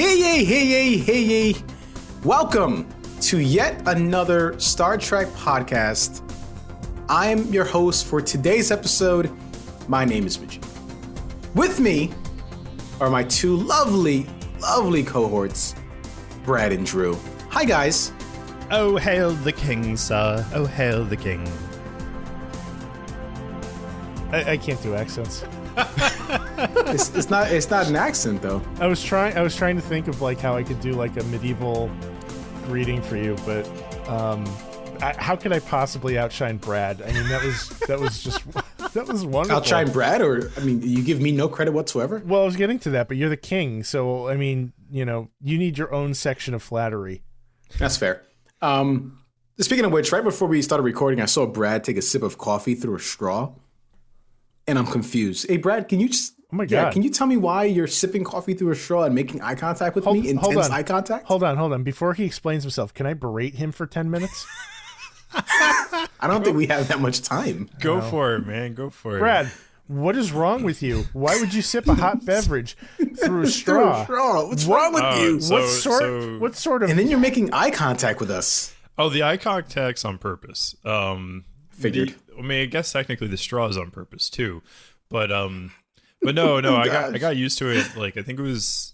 Hey. Welcome to yet another Star Trek podcast. I'm your host for today's episode. My name is Majeed. With me are my two lovely cohorts, Brad and Drew. Hi, guys. Oh, hail the king, sir. Oh, hail the king. I can't do accents. It's not an accent though. I was trying to think of like how I could do like a medieval greeting for you, but how could I possibly outshine Brad? I mean, that was wonderful. Outshine Brad, or I mean, you give me no credit whatsoever. Well, I was getting to that, but you're the king, so I mean, you need your own section of flattery. That's fair. Speaking of which, right before we started recording, I saw Brad take a sip of coffee through a straw. And I'm confused. Hey, Brad, can you just... Oh, my God. Can you tell me why you're sipping coffee through a straw and making eye contact with me? Intense eye contact? Hold on. Before he explains himself, can I berate him for 10 minutes? I don't think we have that much time. Go for it, man. Go for it. Brad, what is wrong with you? Why would you sip a hot beverage through a straw? What's wrong with you? What sort of... And then you're making eye contact with us. Oh, the eye contact's on purpose. Figured. I guess technically the straw is on purpose too, but no, I got used to it. Like I think it was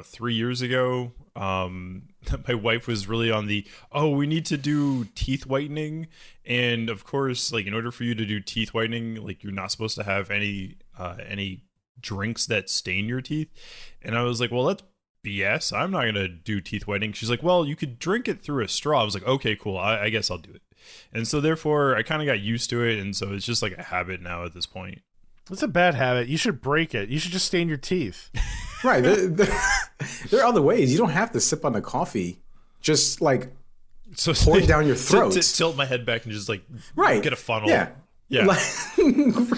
3 years ago. My wife was really on we need to do teeth whitening, and of course, like in order for you to do teeth whitening, like you're not supposed to have any drinks that stain your teeth. And I was like, well, that's BS. I'm not gonna do teeth whitening. She's like, well, you could drink it through a straw. I was like, okay, cool. I guess I'll do it. And so therefore I kind of got used to it, and so it's just like a habit now at this point. It's a bad habit. You should break it. You should just stain your teeth. Right. There are other ways. You don't have to sip on the coffee. Just like pour it down your throat. Tilt my head back and just like get a funnel. Yeah. Like,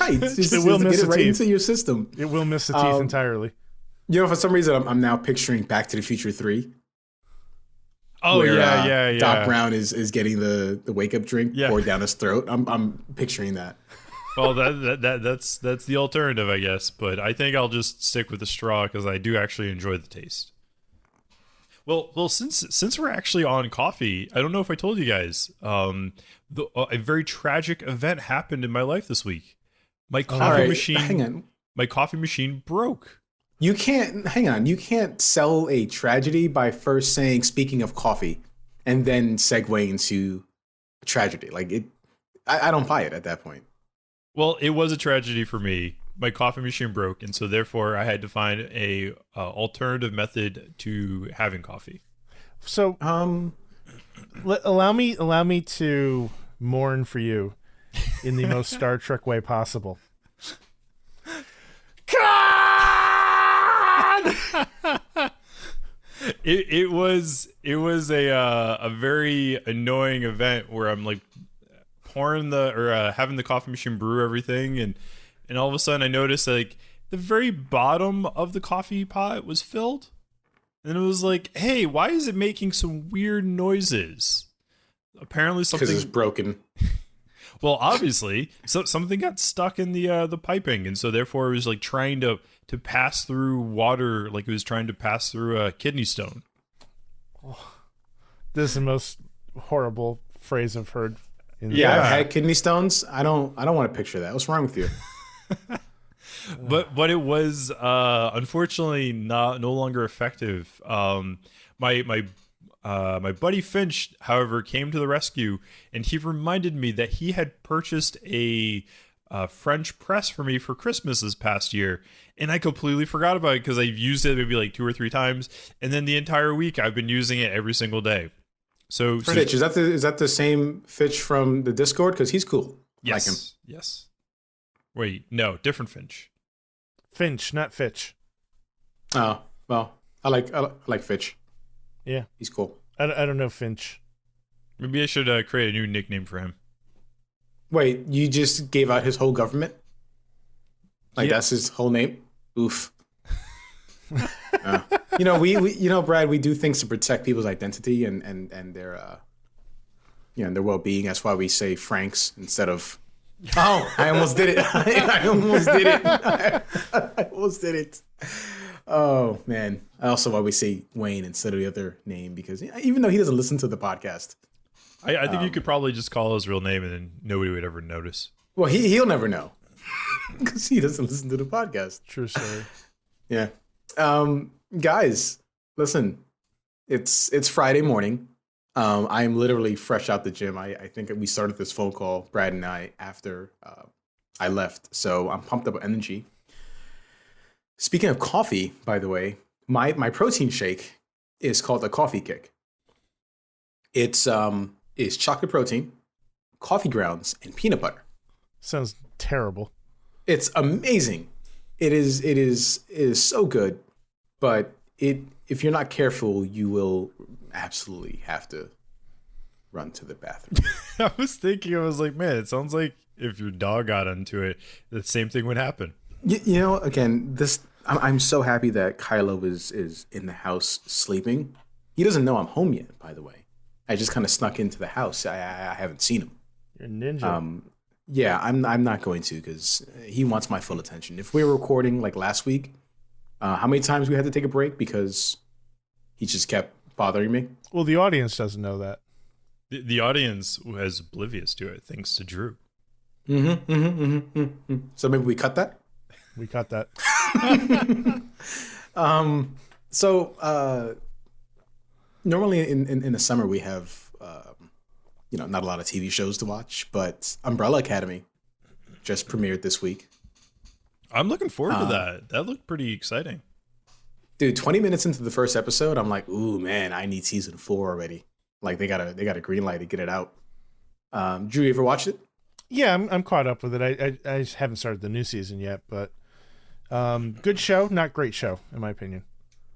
right. It will miss get it the right teeth into your system. It will miss the teeth entirely. For some reason I'm now picturing Back to the Future 3. Oh, where, yeah. Doc Brown is getting the wake up drink poured down his throat. I'm picturing that. Well, that's the alternative, I guess. But I think I'll just stick with the straw because I do actually enjoy the taste. Well, since we're actually on coffee, I don't know if I told you guys. A very tragic event happened in my life this week. My coffee machine broke. You can't sell a tragedy by first saying, speaking of coffee, and then segue into a tragedy. Like I don't buy it at that point. Well, it was a tragedy for me. My coffee machine broke, and so therefore I had to find a alternative method to having coffee. So, allow me to mourn for you in the most Star Trek way possible. It was a very annoying event where I'm like pouring having the coffee machine brew everything, and all of a sudden I noticed that, like, the very bottom of the coffee pot was filled, and it was like, hey, why is it making some weird noises? Apparently something, because it's broken. Well, obviously, something got stuck in the piping, and so therefore it was like trying to pass through water, like it was trying to pass through a kidney stone. Oh, this is the most horrible phrase I've heard. I've had kidney stones. I don't want to picture that. What's wrong with you? But it was unfortunately no longer effective. My buddy Finch, however, came to the rescue, and he reminded me that he had purchased a French press for me for Christmas this past year, and I completely forgot about it because I've used it maybe like 2 or 3 times, and then the entire week I've been using it every single day. So Fitch, is that the same Fitch from the Discord? Because he's cool. Yes. Like him. Yes. Wait, no, different Finch. Finch, not Fitch. Oh, well, I like Fitch. Yeah, he's cool. I don't know Finch. Maybe I should create a new nickname for him. Wait, you just gave out his whole government? Like, that's his whole name? Oof. We Brad, we do things to protect people's identity and their their well-being. That's why we say Franks instead of. Oh, I almost did it. I almost did it. Oh man. I also always say Wayne instead of the other name because even though he doesn't listen to the podcast. I think you could probably just call his real name and then nobody would ever notice. Well, he'll never know because he doesn't listen to the podcast. True story. Yeah. Guys, listen, it's Friday morning. I am literally fresh out the gym. I think we started this phone call, Brad and I, after I left. So I'm pumped up with energy. Speaking of coffee, by the way, my protein shake is called a coffee kick. It's chocolate protein, coffee grounds, and peanut butter. Sounds terrible. It's amazing. It is so good, but if you're not careful, you will absolutely have to run to the bathroom. I was like, man, it sounds like if your dog got into it, the same thing would happen. You know, again, I'm so happy that Kylo is in the house sleeping. He doesn't know I'm home yet, by the way. I just kind of snuck into the house. I haven't seen him. You're a ninja. Yeah, I'm not going to because he wants my full attention. If we were recording like last week, how many times we had to take a break because he just kept bothering me? Well, the audience doesn't know that. The audience was oblivious to it, thanks to Drew. So maybe we cut that? We cut that. Normally in the summer we have not a lot of TV shows to watch, but Umbrella Academy just premiered this week. I'm looking forward to that. That looked pretty exciting. Dude, 20 minutes into the first episode, I'm like, ooh man, I need season 4 already. Like they got a green light to get it out. Drew, you ever watched it? Yeah, I'm caught up with it. I haven't started the new season yet, but good show, not great show in my opinion.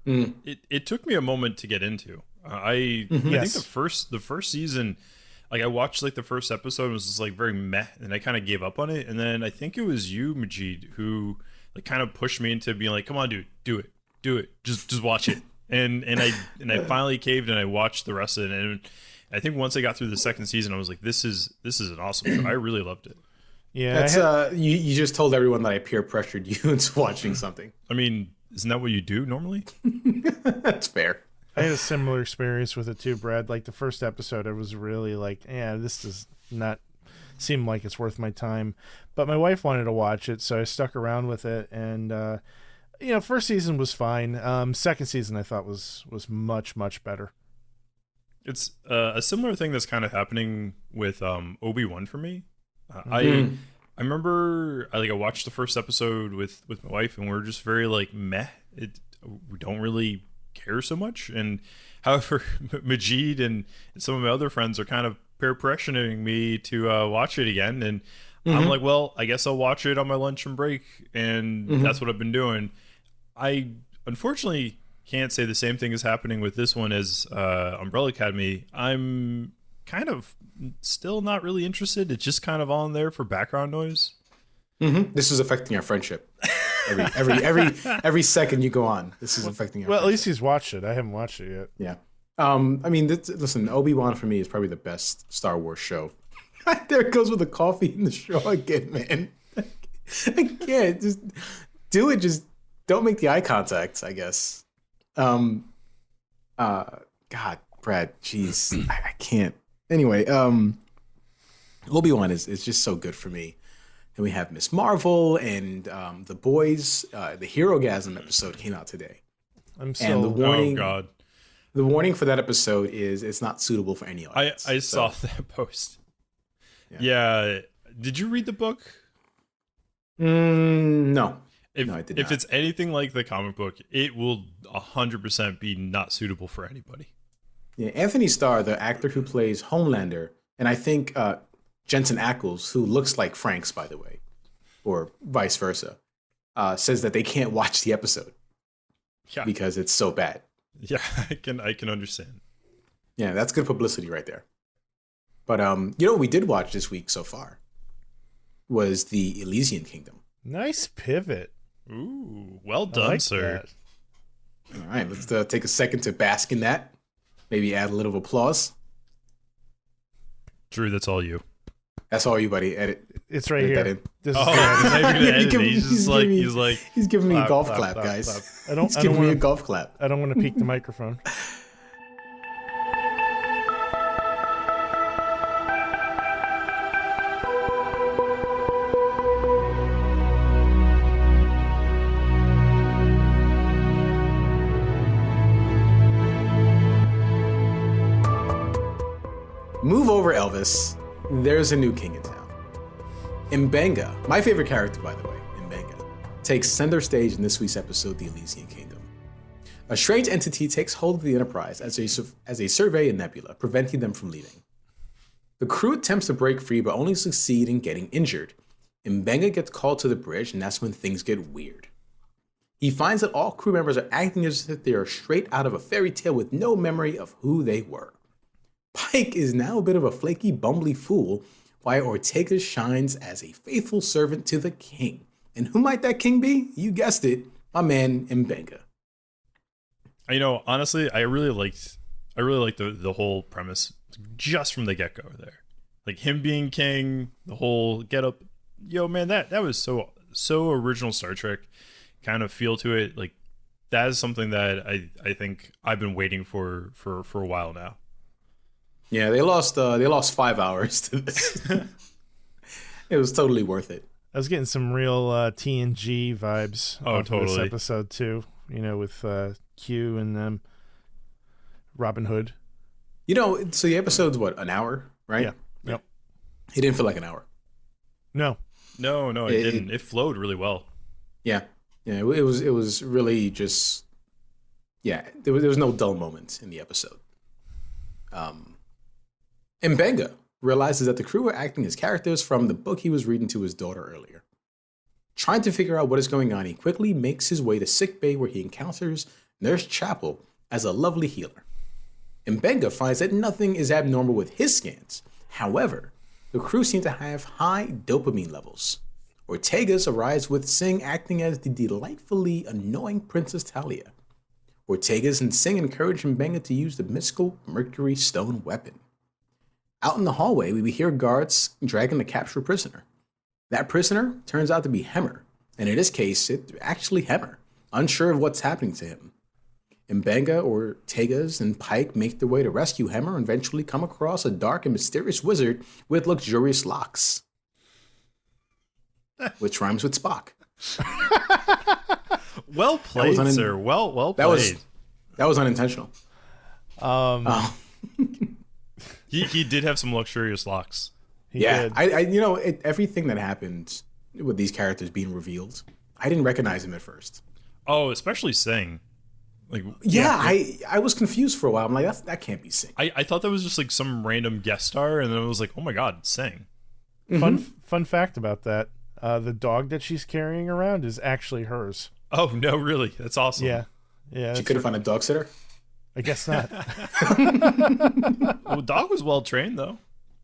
It took me a moment to get into. I think the first season, like I watched like the first episode and was just like very meh, and I kind of gave up on it. And then I think it was you, Majeed, who like kind of pushed me into being like, "Come on, dude, do it, just watch it." And I finally caved and I watched the rest of it. And I think once I got through the second season, I was like, "This is an awesome show." I really loved it. Yeah, that's you just told everyone that I peer pressured you into watching something. I mean, isn't that what you do normally? That's fair. I had a similar experience with it too, Brad. Like the first episode, I was really like, yeah, this does not seem like it's worth my time. But my wife wanted to watch it, so I stuck around with it. And, first season was fine. Second season I thought was much, much better. It's a similar thing that's kind of happening with Obi-Wan for me. I remember I watched the first episode with my wife, and we were just very like meh. We don't really care so much. And however, Majeed and some of my other friends are kind of peer pressuring me to watch it again, and I'm like, well, I guess I'll watch it on my lunch and break, and that's what I've been doing. I unfortunately can't say the same thing is happening with this one as Umbrella Academy. I'm kind of still not really interested. It's just kind of on there for background noise. This is affecting our friendship. Every second you go on, this is affecting our friendship. At least he's watched it. I haven't watched it yet. Yeah. I mean, listen, Obi-Wan for me is probably the best Star Wars show. There it goes with the coffee in the show again, man. I can't. Just do it. Just don't make the eye contact, I guess. God, Brad, jeez, I can't. Anyway, Obi-Wan is just so good for me. And we have Miss Marvel and the boys. The Hero-gasm episode came out today. And the warning, oh God. The warning for that episode is it's not suitable for any audience. I saw that post. Yeah. Did you read the book? No. If, no, I did if not. it's anything like the comic book, it will 100% be not suitable for anybody. Yeah, Anthony Starr, the actor who plays Homelander, and I think Jensen Ackles, who looks like Franks, by the way, or vice versa, says that they can't watch the episode because it's so bad. Yeah, I can understand. Yeah, that's good publicity right there. But what we did watch this week so far was the Elysian Kingdom. Nice pivot. Ooh, well done, sir. That. All right, let's take a second to bask in that. Maybe add a little applause. Drew, that's all you. That's all you, buddy. Edit. It's right Edit that here. in. This Oh, is he's not even gonna edit it. He's He's giving me a clap, golf clap, clap, clap, guys. clap. I don't. He's I don't giving me a want. golf clap. I don't want to peek the microphone. Move over, Elvis. There's a new king in town. Mbenga, my favorite character, by the way, Mbenga, takes center stage in this week's episode, The Elysian Kingdom. A strange entity takes hold of the Enterprise as they survey a nebula, preventing them from leaving. The crew attempts to break free, but only succeed in getting injured. Mbenga gets called to the bridge, and that's when things get weird. He finds that all crew members are acting as if they are straight out of a fairy tale with no memory of who they were. Pike is now a bit of a flaky, bumbly fool, while Ortega shines as a faithful servant to the king. And who might that king be? You guessed it, my man Mbenga. You know, honestly, I really liked the whole premise just from the get-go there. Like him being king, the whole get up. Yo, man, that was so original Star Trek kind of feel to it. Like that is something that I think I've been waiting for a while now. Yeah, they lost 5 hours to this. It was totally worth it. I was getting some real TNG vibes. Oh, off of totally. This episode too. You know, with Q and Robin Hood. You know, so the episode's what, an hour, right? Yeah. Yep. It didn't feel like an hour. No. No, it didn't. It flowed really well. Yeah. Yeah, it was really just, yeah, there was no dull moments in the episode. Mbenga realizes that the crew are acting as characters from the book he was reading to his daughter earlier. Trying to figure out what is going on, he quickly makes his way to Sickbay, where he encounters Nurse Chapel as a lovely healer. Mbenga finds that nothing is abnormal with his scans. However, the crew seem to have high dopamine levels. Ortega's arrives with Singh acting as the delightfully annoying Princess Talia. Ortega's and Singh encourage Mbenga to use the mystical Mercury Stone weapon. Out in the hallway, we hear guards dragging a captured prisoner. That prisoner turns out to be Hemmer, and in this case, it's actually Hemmer, unsure of what's happening to him. Mbenga, Ortegas, and Pike make their way to rescue Hemmer and eventually come across a dark and mysterious wizard with luxurious locks. Which rhymes with Spock. Well played, sir. Well played. That was unintentional. He did have some luxurious locks. He did. Everything that happened with these characters being revealed, I didn't recognize him at first. Oh, especially Singh. Like, I was confused for a while. I'm like, that can't be Singh. I thought that was just like some random guest star, and then I was like, oh my god, Singh. Fun fact about that: the dog that she's carrying around is actually hers. Oh no, really? That's awesome. Yeah. She couldn't find a dog sitter. I guess not. Well, dog was well trained though.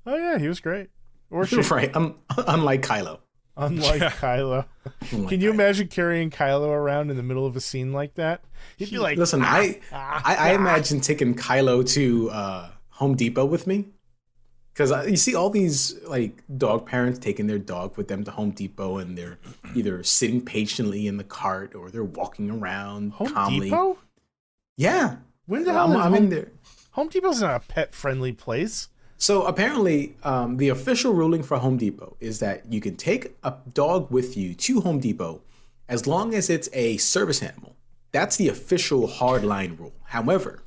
Oh yeah, he was great. Or she, Right. Unlike Kylo. unlike Kylo. Can you imagine carrying Kylo around in the middle of a scene like that? He'd be like, Listen, I imagine taking Kylo to Home Depot with me. Because you see all these like dog parents taking their dog with them to Home Depot, and they're either sitting patiently in the cart or they're walking around Home calmly. Depot? Yeah. When the hell I'm in there. Home Depot's not a pet-friendly place. So apparently, the official ruling for Home Depot is that you can take a dog with you to Home Depot as long as it's a service animal. That's the official hardline rule. However,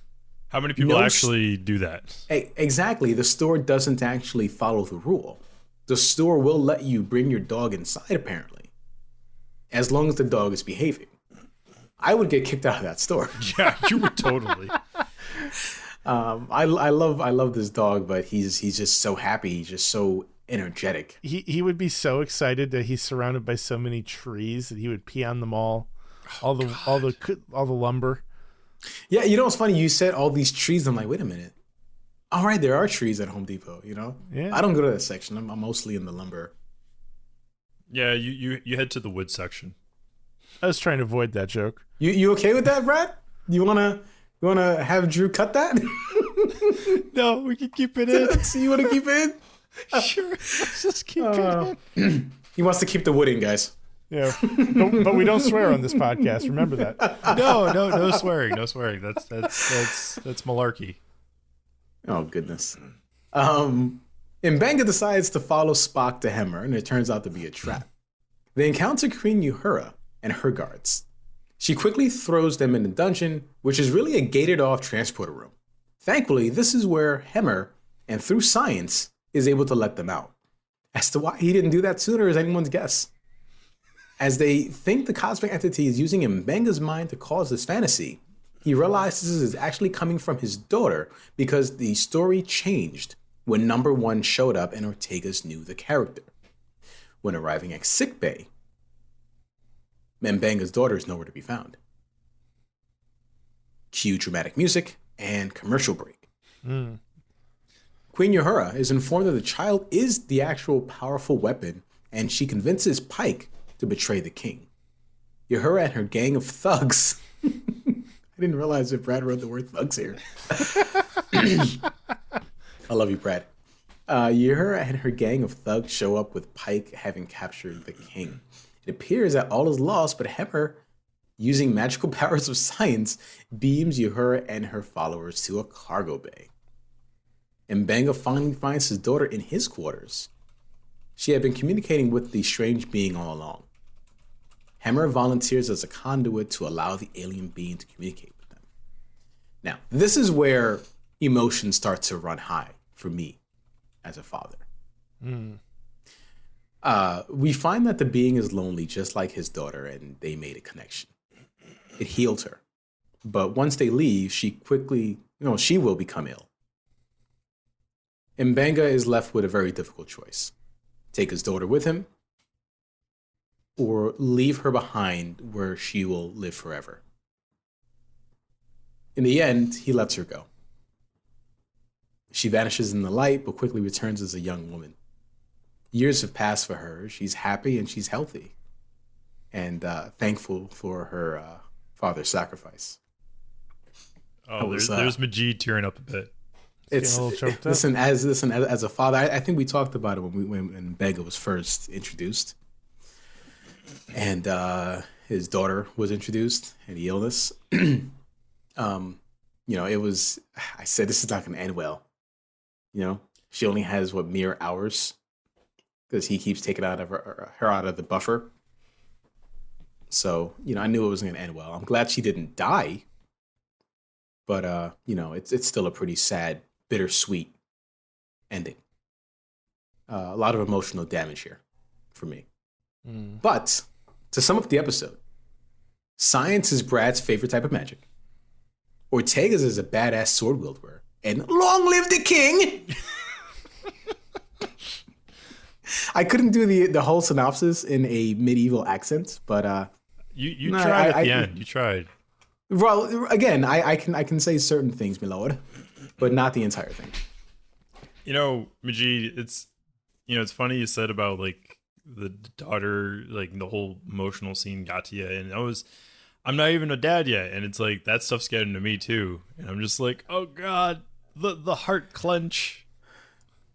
how many people actually do that? Exactly. The store doesn't actually follow the rule. The store will let you bring your dog inside, apparently, as long as the dog is behaving. I would get kicked out of that store. Yeah, you would totally. I love this dog, but he's just so happy. He's just so energetic. He would be so excited that he's surrounded by so many trees that he would pee on them all the lumber. Yeah, you know what's funny? You said all these trees. I'm like, wait a minute. All right, there are trees at Home Depot. You know, yeah. I don't go to that section. I'm mostly in the lumber. Yeah, you head to the wood section. I was trying to avoid that joke. You okay with that, Brad? You wanna have Drew cut that? No, we can keep it in. So you want to keep it in? Sure. Let's just keep it in. He wants to keep the wood in, guys. Yeah, but we don't swear on this podcast. Remember that. No swearing, no swearing. That's malarkey. Oh goodness. M'Benga decides to follow Spock to Hemmer, and it turns out to be a trap. They encounter Queen Uhura and her guards. She quickly throws them in the dungeon, which is really a gated-off transporter room. Thankfully, this is where Hemmer, and through science, is able to let them out. As to why he didn't do that sooner is anyone's guess. As they think the cosmic entity is using M'Benga's mind to cause this fantasy, he realizes this is actually coming from his daughter because the story changed when number 1 showed up and Ortegas knew the character. When arriving at Sickbay, M'Benga's daughter is nowhere to be found. Cue dramatic music and commercial break. Queen Uhura is informed that the child is the actual powerful weapon, and she convinces Pike to betray the king. Uhura and her gang of thugs. I didn't realize that Brad wrote the word thugs here. I love you, Brad. Uhura and her gang of thugs show up with Pike having captured the king. It appears that all is lost, but Hemmer, using magical powers of science, beams Uhura and her followers to a cargo bay. M'Benga finally finds his daughter in his quarters. She had been communicating with the strange being all along. Hemmer volunteers as a conduit to allow the alien being to communicate with them. Now, this is where emotions start to run high for me as a father. We find that the being is lonely just like his daughter, and they made a connection. It healed her. But once they leave, she will become ill. M'Benga is left with a very difficult choice. Take his daughter with him, or leave her behind where she will live forever. In the end, he lets her go. She vanishes in the light, but quickly returns as a young woman. Years have passed for her. She's happy and she's healthy, and thankful for her father's sacrifice. Oh, there's Majeed tearing up a bit. It's a little choked up. Listen, as a father, I think we talked about it when M'Benga was first introduced, and his daughter was introduced, and the illness. It was. I said this is not going to end well. She only has mere hours, because he keeps taking her out of the buffer. So I knew it wasn't going to end well. I'm glad she didn't die, but it's still a pretty sad, bittersweet ending. A lot of emotional damage here for me. But to sum up the episode, science is Brad's favorite type of magic. Ortega's is a badass sword wielder, and long live the king! I couldn't do the whole synopsis in a medieval accent, but you tried at the end. You tried. Well, again, I can say certain things, my lord, but not the entire thing. Majeed, it's funny you said about like the daughter, like the whole emotional scene got to you, and I'm not even a dad yet, and it's like that stuff's getting to me too, and I'm just like, oh god, the heart clench.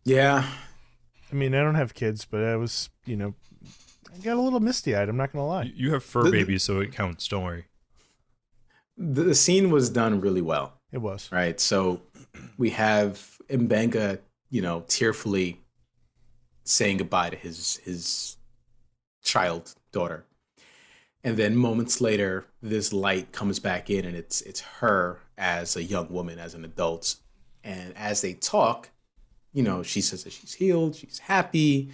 Yeah. I mean, I don't have kids, but I was, I got a little misty-eyed. I'm not going to lie. You have fur babies, so it counts. Don't worry. The scene was done really well. It was. Right. So we have M'Benga, tearfully saying goodbye to his child daughter. And then moments later, this light comes back in, and it's her as a young woman, as an adult. And as they talk, she says that she's healed, she's happy,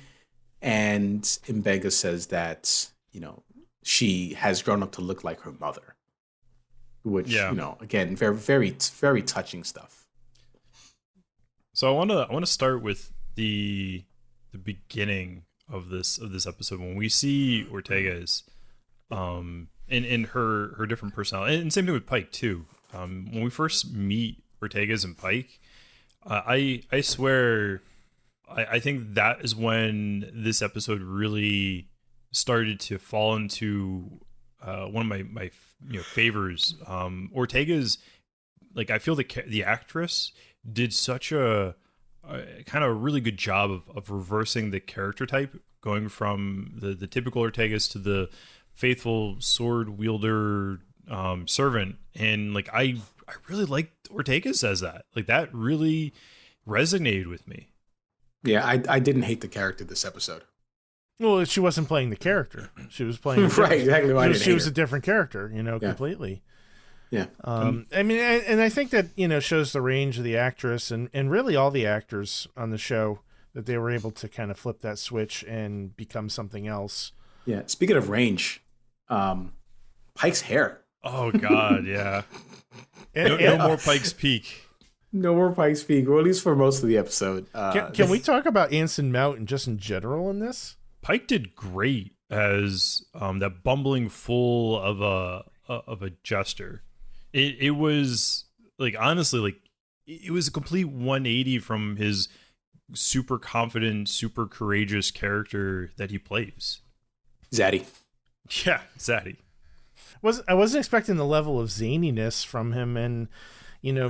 and M'Benga says that, she has grown up to look like her mother, which, again, very, very, very touching stuff. So I want to start with the beginning of this episode when we see Ortega's, in her different personality, and same thing with Pike too. When we first meet Ortega's and Pike, I swear, I think that is when this episode really started to fall into one of my favors. Ortega's, like, I feel the actress did such a kind of a really good job of reversing the character type, going from the typical Ortegas to the faithful sword wielder servant. And like I really liked Ortegas as that. Like that really resonated with me. Yeah, I didn't hate the character this episode. Well, she wasn't playing the character. She was playing right, exactly why she was a different character, completely. Yeah. I mean, and I think that, shows the range of the actress and really all the actors on the show, that they were able to kind of flip that switch and become something else. Yeah. Speaking of range, Pike's hair. Oh, God, yeah. No more Pike's Peak. No more Pike's Peak, or at least for most of the episode. Can we talk about Anson Mount and just in general in this? Pike did great as that bumbling fool of a jester. It was like, honestly, like it was a complete 180 from his super confident, super courageous character that he plays. Zaddy. Yeah, Zaddy. I wasn't expecting the level of zaniness from him, and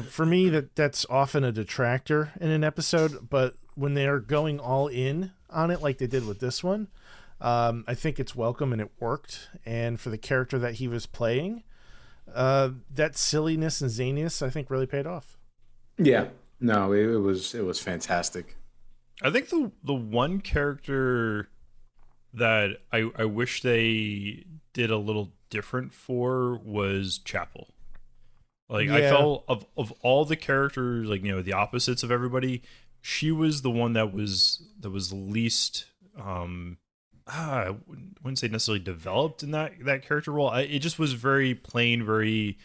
for me that's often a detractor in an episode, but when they're going all in on it like they did with this one, I think it's welcome and it worked. And for the character that he was playing, that silliness and zaniness, I think, really paid off. Yeah, no, it was fantastic. I think the one character that I wish they did a little different for was Chapel. Like, yeah. I felt of all the characters, like, the opposites of everybody, she was the one that was least I wouldn't say necessarily developed in that character role. It just was very plain, very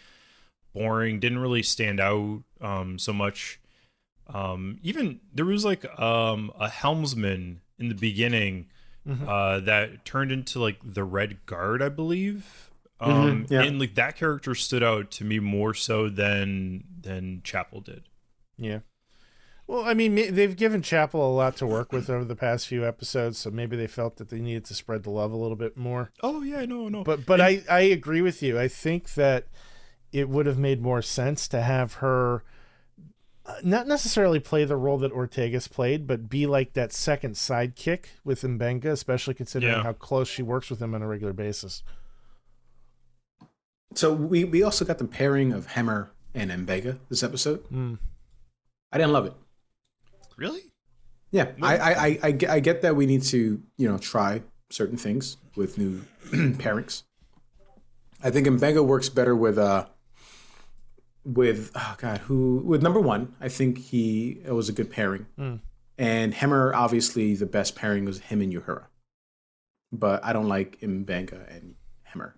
boring, didn't really stand out so much. Even there was like a helmsman in the beginning that turned into like the Red Guard, I believe. Yeah. And like that character stood out to me more so than Chapel did. Yeah. Well, I mean, they've given Chapel a lot to work with over the past few episodes, so maybe they felt that they needed to spread the love a little bit more. Oh yeah, no. But I agree with you. I think that it would have made more sense to have her not necessarily play the role that Ortegas played, but be like that second sidekick with Mbenga, especially considering how close she works with him on a regular basis. So we also got the pairing of Hemmer and Mbenga this episode. I didn't love it. Really? Yeah, no. I get that we need to try certain things with new pairings. I think Mbenga works better with number one. I think it was a good pairing. And Hemmer, obviously the best pairing was him and Uhura. But I don't like Mbenga and Hemmer.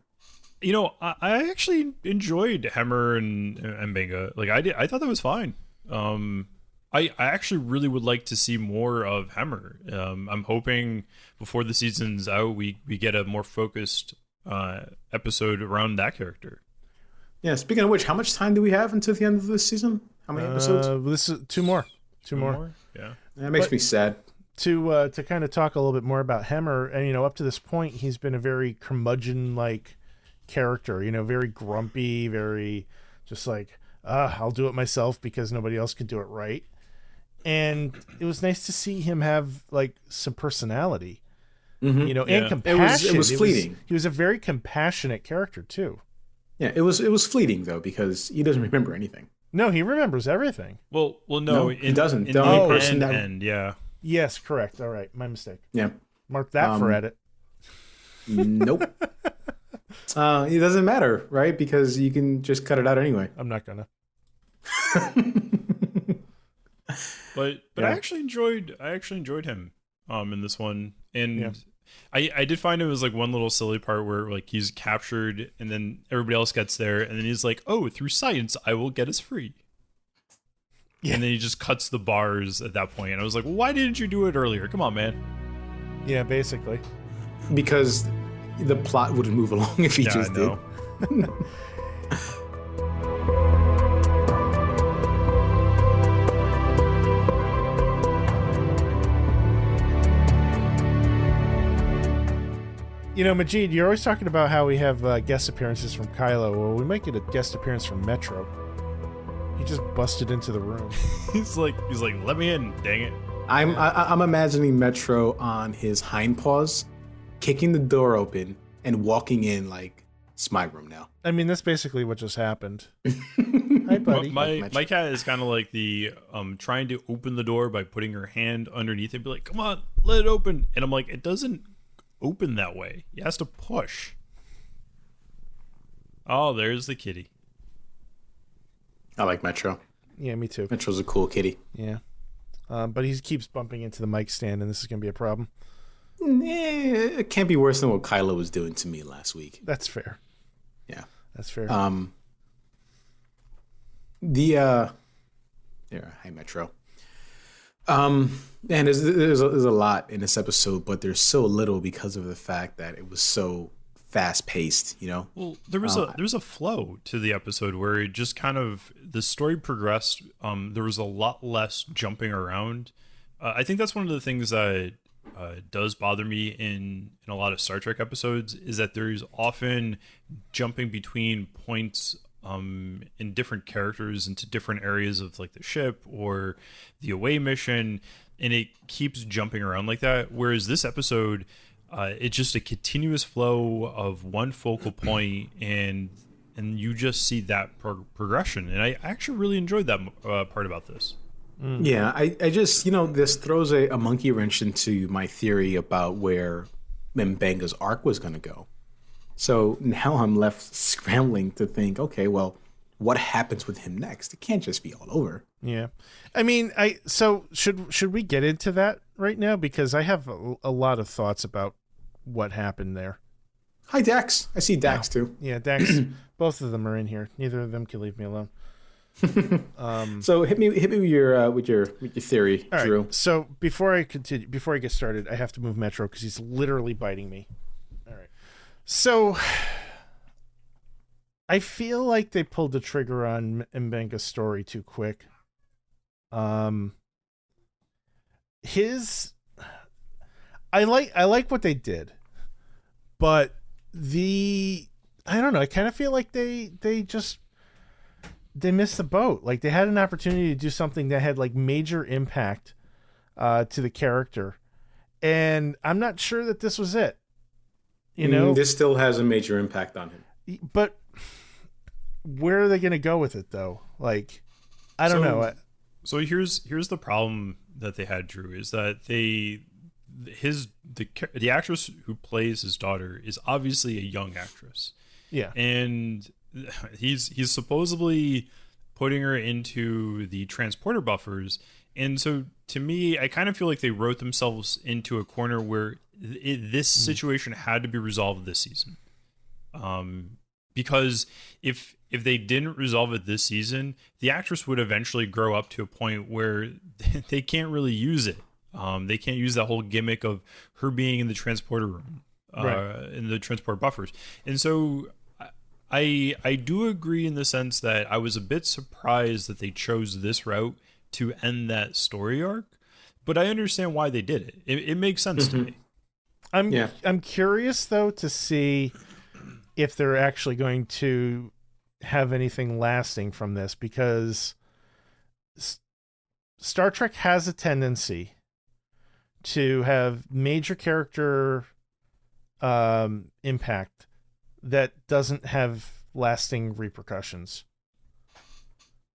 I actually enjoyed Hemmer and Mbenga. Like I thought that was fine. I actually really would like to see more of Hemmer. I'm hoping before the season's out, we get a more focused episode around that character. Yeah. Speaking of which, how much time do we have until the end of this season? How many episodes? This is two more. Yeah. That makes me sad. To kind of talk a little bit more about Hemmer, and up to this point, he's been a very curmudgeon-like character. Very grumpy, very just like, I'll do it myself because nobody else can do it right. And it was nice to see him have like some personality, and compassion. It was fleeting. He was a very compassionate character too. Yeah, it was fleeting though because he doesn't remember anything. No, he remembers everything. Well, no, he doesn't. The only person end, yeah. Yes, correct. All right, my mistake. Yeah, mark that for edit. Nope. It doesn't matter, right? Because you can just cut it out anyway. I'm not gonna. But yeah. I actually enjoyed him in this one, and I did find it was like one little silly part where like he's captured and then everybody else gets there and then he's like, oh, through science I will get us free. Yeah. And then he just cuts the bars at that point, and I was like, well, why didn't you do it earlier? Come on, man. Yeah, basically. Because the plot wouldn't move along if he just did. Majeed, you're always talking about how we have guest appearances from Kylo. Well, we might get a guest appearance from Metro. He just busted into the room. he's like, let me in, dang it. I'm imagining Metro on his hind paws, kicking the door open and walking in like, it's my room now. I mean, that's basically what just happened. Hi, buddy. My cat is kind of like the trying to open the door by putting her hand underneath it and be like, come on, let it open. And I'm like, it doesn't open that way. He has to push. Oh, there's the kitty. I like Metro. Yeah, me too. Metro's a cool kitty. Yeah. But he keeps bumping into the mic stand, and this is going to be a problem. It can't be worse than what Kylo was doing to me last week. That's fair. Yeah. That's fair. Hi, Metro. And there's a lot in this episode, but there's so little because of the fact that it was so fast paced, you know? Well, there was a flow to the episode where it just kind of, the story progressed. There was a lot less jumping around. I think that's one of the things that does bother me in a lot of Star Trek episodes, is that there's often jumping between points in different characters into different areas of like the ship or the away mission, and it keeps jumping around like that. Whereas this episode, it's just a continuous flow of one focal point, and you just see that progression. And I actually really enjoyed that part about this. Yeah, I just, this throws a monkey wrench into my theory about where M'Benga's arc was going to go. So now I'm left scrambling to think, okay, well, what happens with him next? It can't just be all over. Yeah. I mean, so should we get into that right now? Because I have a lot of thoughts about what happened there. Hi, Dax. I see Dax too. Yeah, Dax. Both of them are in here. Neither of them can leave me alone. So hit me with your theory, all Drew. Right. So before I get started, I have to move Metro because he's literally biting me. All right. So I feel like they pulled the trigger on M'Benga's story too quick. I like what they did, but I don't know. I kind of feel like they missed the boat. Like they had an opportunity to do something that had like major impact to the character, and I'm not sure that this was it. This still has a major impact on him. But where are they going to go with it, though? Like, I don't know. So here's the problem that they had, Drew, is that the actress who plays his daughter is obviously a young actress. Yeah, and he's supposedly putting her into the transporter buffers, and so to me, I kind of feel like they wrote themselves into a corner where this situation had to be resolved this season. Because if they didn't resolve it this season, the actress would eventually grow up to a point where they can't really use it. They can't use that whole gimmick of her being in the transporter room, right, in the transport buffers. And so I do agree in the sense that I was a bit surprised that they chose this route to end that story arc, but I understand why they did it. It makes sense to me. I'm curious though to see if they're actually going to have anything lasting from this, because Star Trek has a tendency to have major character impact that doesn't have lasting repercussions.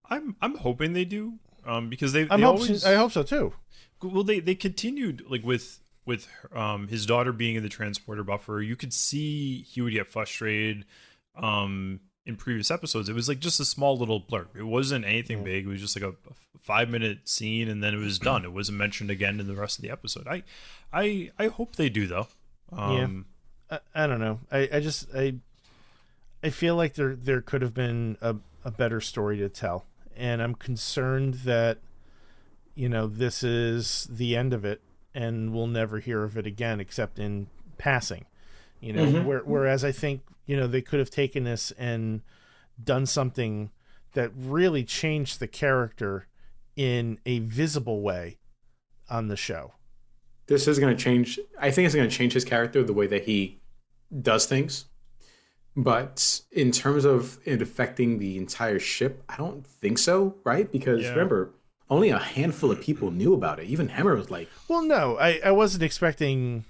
I'm hoping they do, because I hope so too. Well, they continued like with his daughter being in the transporter buffer. You could see he would get frustrated in previous episodes. It was like just a small little blurb. It wasn't anything big. It was just like a 5-minute scene, and then it was done. It wasn't mentioned again in the rest of the episode. I hope they do though. I don't know. I feel like there could have been a better story to tell, and I'm concerned that this is the end of it, and we'll never hear of it again except in passing. Whereas I think they could have taken this and done something that really changed the character in a visible way on the show. This is going to change. I think it's going to change his character, the way that he does things. But in terms of it affecting the entire ship, I don't think so, right? Because remember, only a handful of people knew about it. Even Hemmer was like, well, no, I wasn't expecting,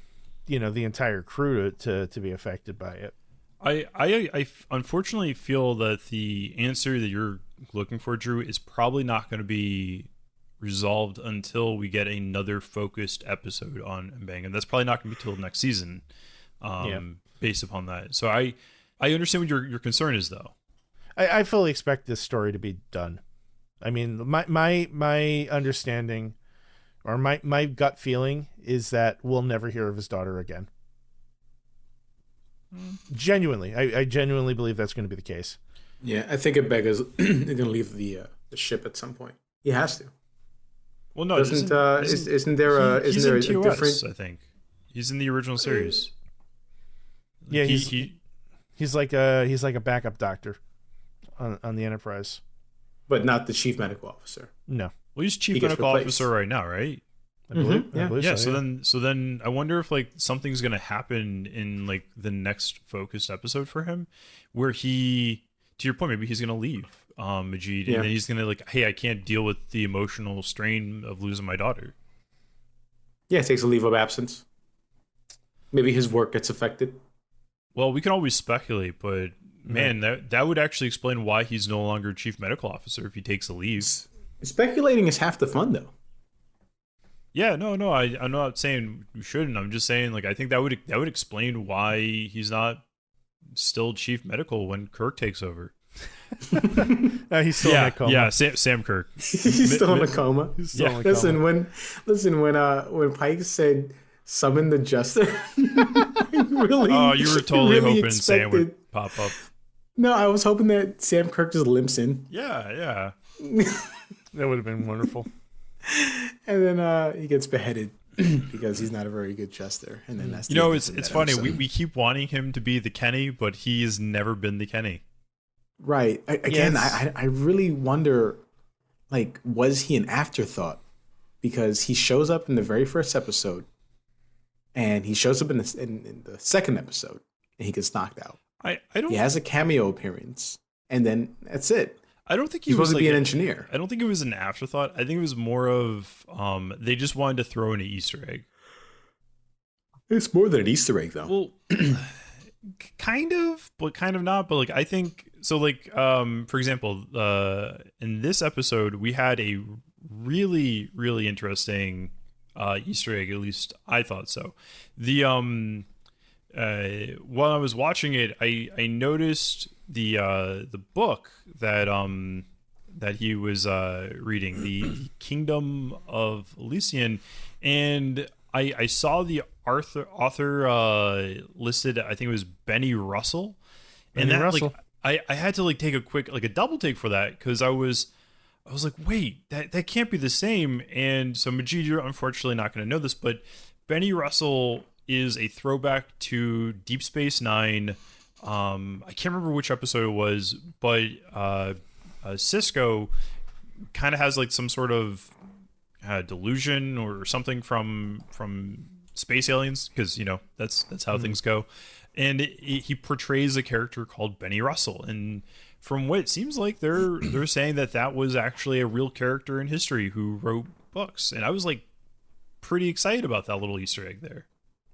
the entire crew to be affected by it. I unfortunately feel that the answer that you're looking for, Drew, is probably not going to be resolved until we get another focused episode on Mbang, and that's probably not going to be till next season, based upon that. So I understand what your concern is, though. I fully expect this story to be done. I mean, my understanding, or my gut feeling, is that we'll never hear of his daughter again. Genuinely, I genuinely believe that's going to be the case. Yeah, I think Mbega's going to leave the ship at some point. He has to. Well, no, isn't there a different? I think he's in the original series. Yeah, he's like a backup doctor on the Enterprise, but not the chief medical officer. No, well, he's chief medical officer right now, right? I believe. Yeah. I believe Yeah. so. So then I wonder if like something's gonna happen in like the next focused episode for him, where he, to your point, maybe he's gonna leave Majeed, and then he's gonna like, hey, I can't deal with the emotional strain of losing my daughter. Yeah, takes a leave of absence. Maybe his work gets affected. Well, we can always speculate, but man, that would actually explain why he's no longer chief medical officer if he takes a leave. Speculating is half the fun, though. Yeah, no, I'm not saying you shouldn't. I'm just saying, like, I think that would explain why he's not still chief medical when Kirk takes over. He's still in a coma. Yeah, Sam Kirk. He's still in a coma. He's still in a coma. Listen, when Pike said summon the Jester, really? Oh, you were totally really hoping Sam would pop up. No, I was hoping that Sam Kirk just limps in. Yeah. That would have been wonderful. And then he gets beheaded because he's not a very good jester. And then that's it's funny. We keep wanting him to be the Kenny, but he has never been the Kenny. Right. Again, yes. I really wonder, like, was he an afterthought? Because he shows up in the very first episode, and he shows up in the second episode, and he gets knocked out. I don't. He has a cameo appearance, and then that's it. I don't think he's supposed to be an engineer. I don't think it was an afterthought. I think it was more of they just wanted to throw in an Easter egg. It's more than an Easter egg, though. Well, kind of, but kind of not. But like, I think so. Like, for example, in this episode, we had a really, really interesting Easter egg. At least I thought so. The while I was watching it, I noticed the book that he was reading, the Kingdom of Elysian, and I saw the author listed. I think it was Benny Russell, and that Russell. Like I had to like take a quick like a double take for that because I was like, wait, that can't be the same. And so Majeed, you're unfortunately not going to know this, but Benny Russell is a throwback to Deep Space Nine. I can't remember which episode it was, but Cisco kind of has like some sort of delusion or something from space aliens, because that's how things go, and he portrays a character called Benny Russell, and from what it seems like they're saying that was actually a real character in history who wrote books, and I was like pretty excited about that little Easter egg there.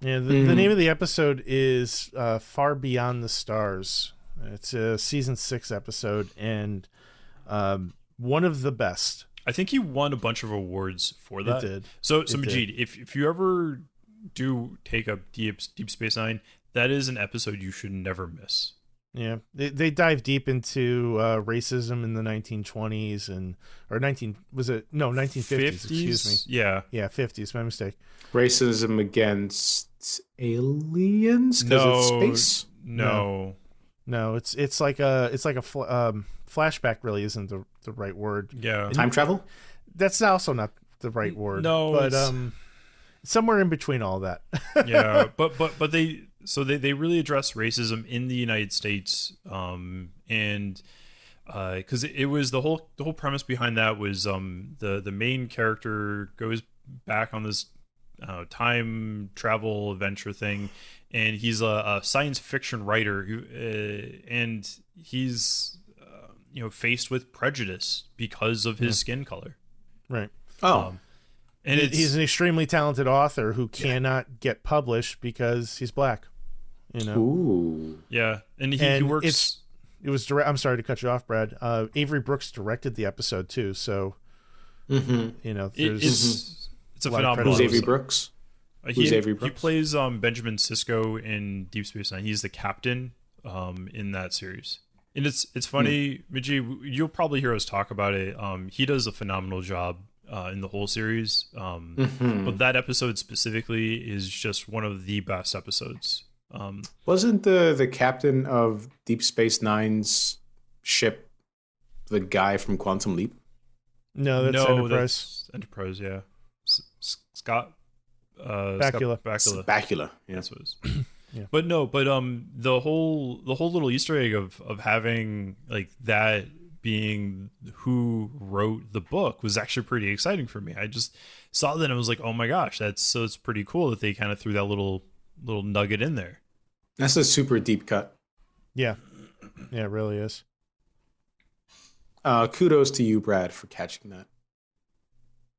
Yeah, the name of the episode is Far Beyond the Stars. It's a season 6 episode, and one of the best. I think he won a bunch of awards for that. It did. So Majeed, if you ever do take up Deep Space Nine, that is an episode you should never miss. Yeah, they dive deep into racism in the 1920s or 1950s. Excuse me. Yeah, 50s. My mistake. Racism against aliens because it's space. No. It's like a flashback. Really isn't the right word. Yeah, time travel. That's also not the right word. No, but somewhere in between all that. Yeah, but they really address racism in the United States, and because it was the whole premise behind that was the main character goes back on this time travel adventure thing, and he's a science fiction writer who, and he's faced with prejudice because of his skin color. Right. And he's an extremely talented author who cannot get published because he's black. Ooh. Yeah, and he works. I'm sorry to cut you off, Brad. Avery Brooks directed the episode too, so it's a phenomenal. Who's Avery Brooks? Who's Avery Brooks? He plays Benjamin Sisko in Deep Space Nine. He's the captain in that series. And it's funny, Majeed, you'll probably hear us talk about it. He does a phenomenal job in the whole series. But that episode specifically is just one of the best episodes. Wasn't the captain of Deep Space Nine's ship the guy from Quantum Leap? No, that's Enterprise. That's Enterprise, yeah. Scott Bakula. Bakula, yeah. That's what it is. Yeah. But the whole little Easter egg of having like that being who wrote the book was actually pretty exciting for me. I just saw that and I was like, oh my gosh, it's pretty cool that they kind of threw that little nugget in there. That's a super deep cut. Yeah, it really is. Kudos to you, Brad, for catching that.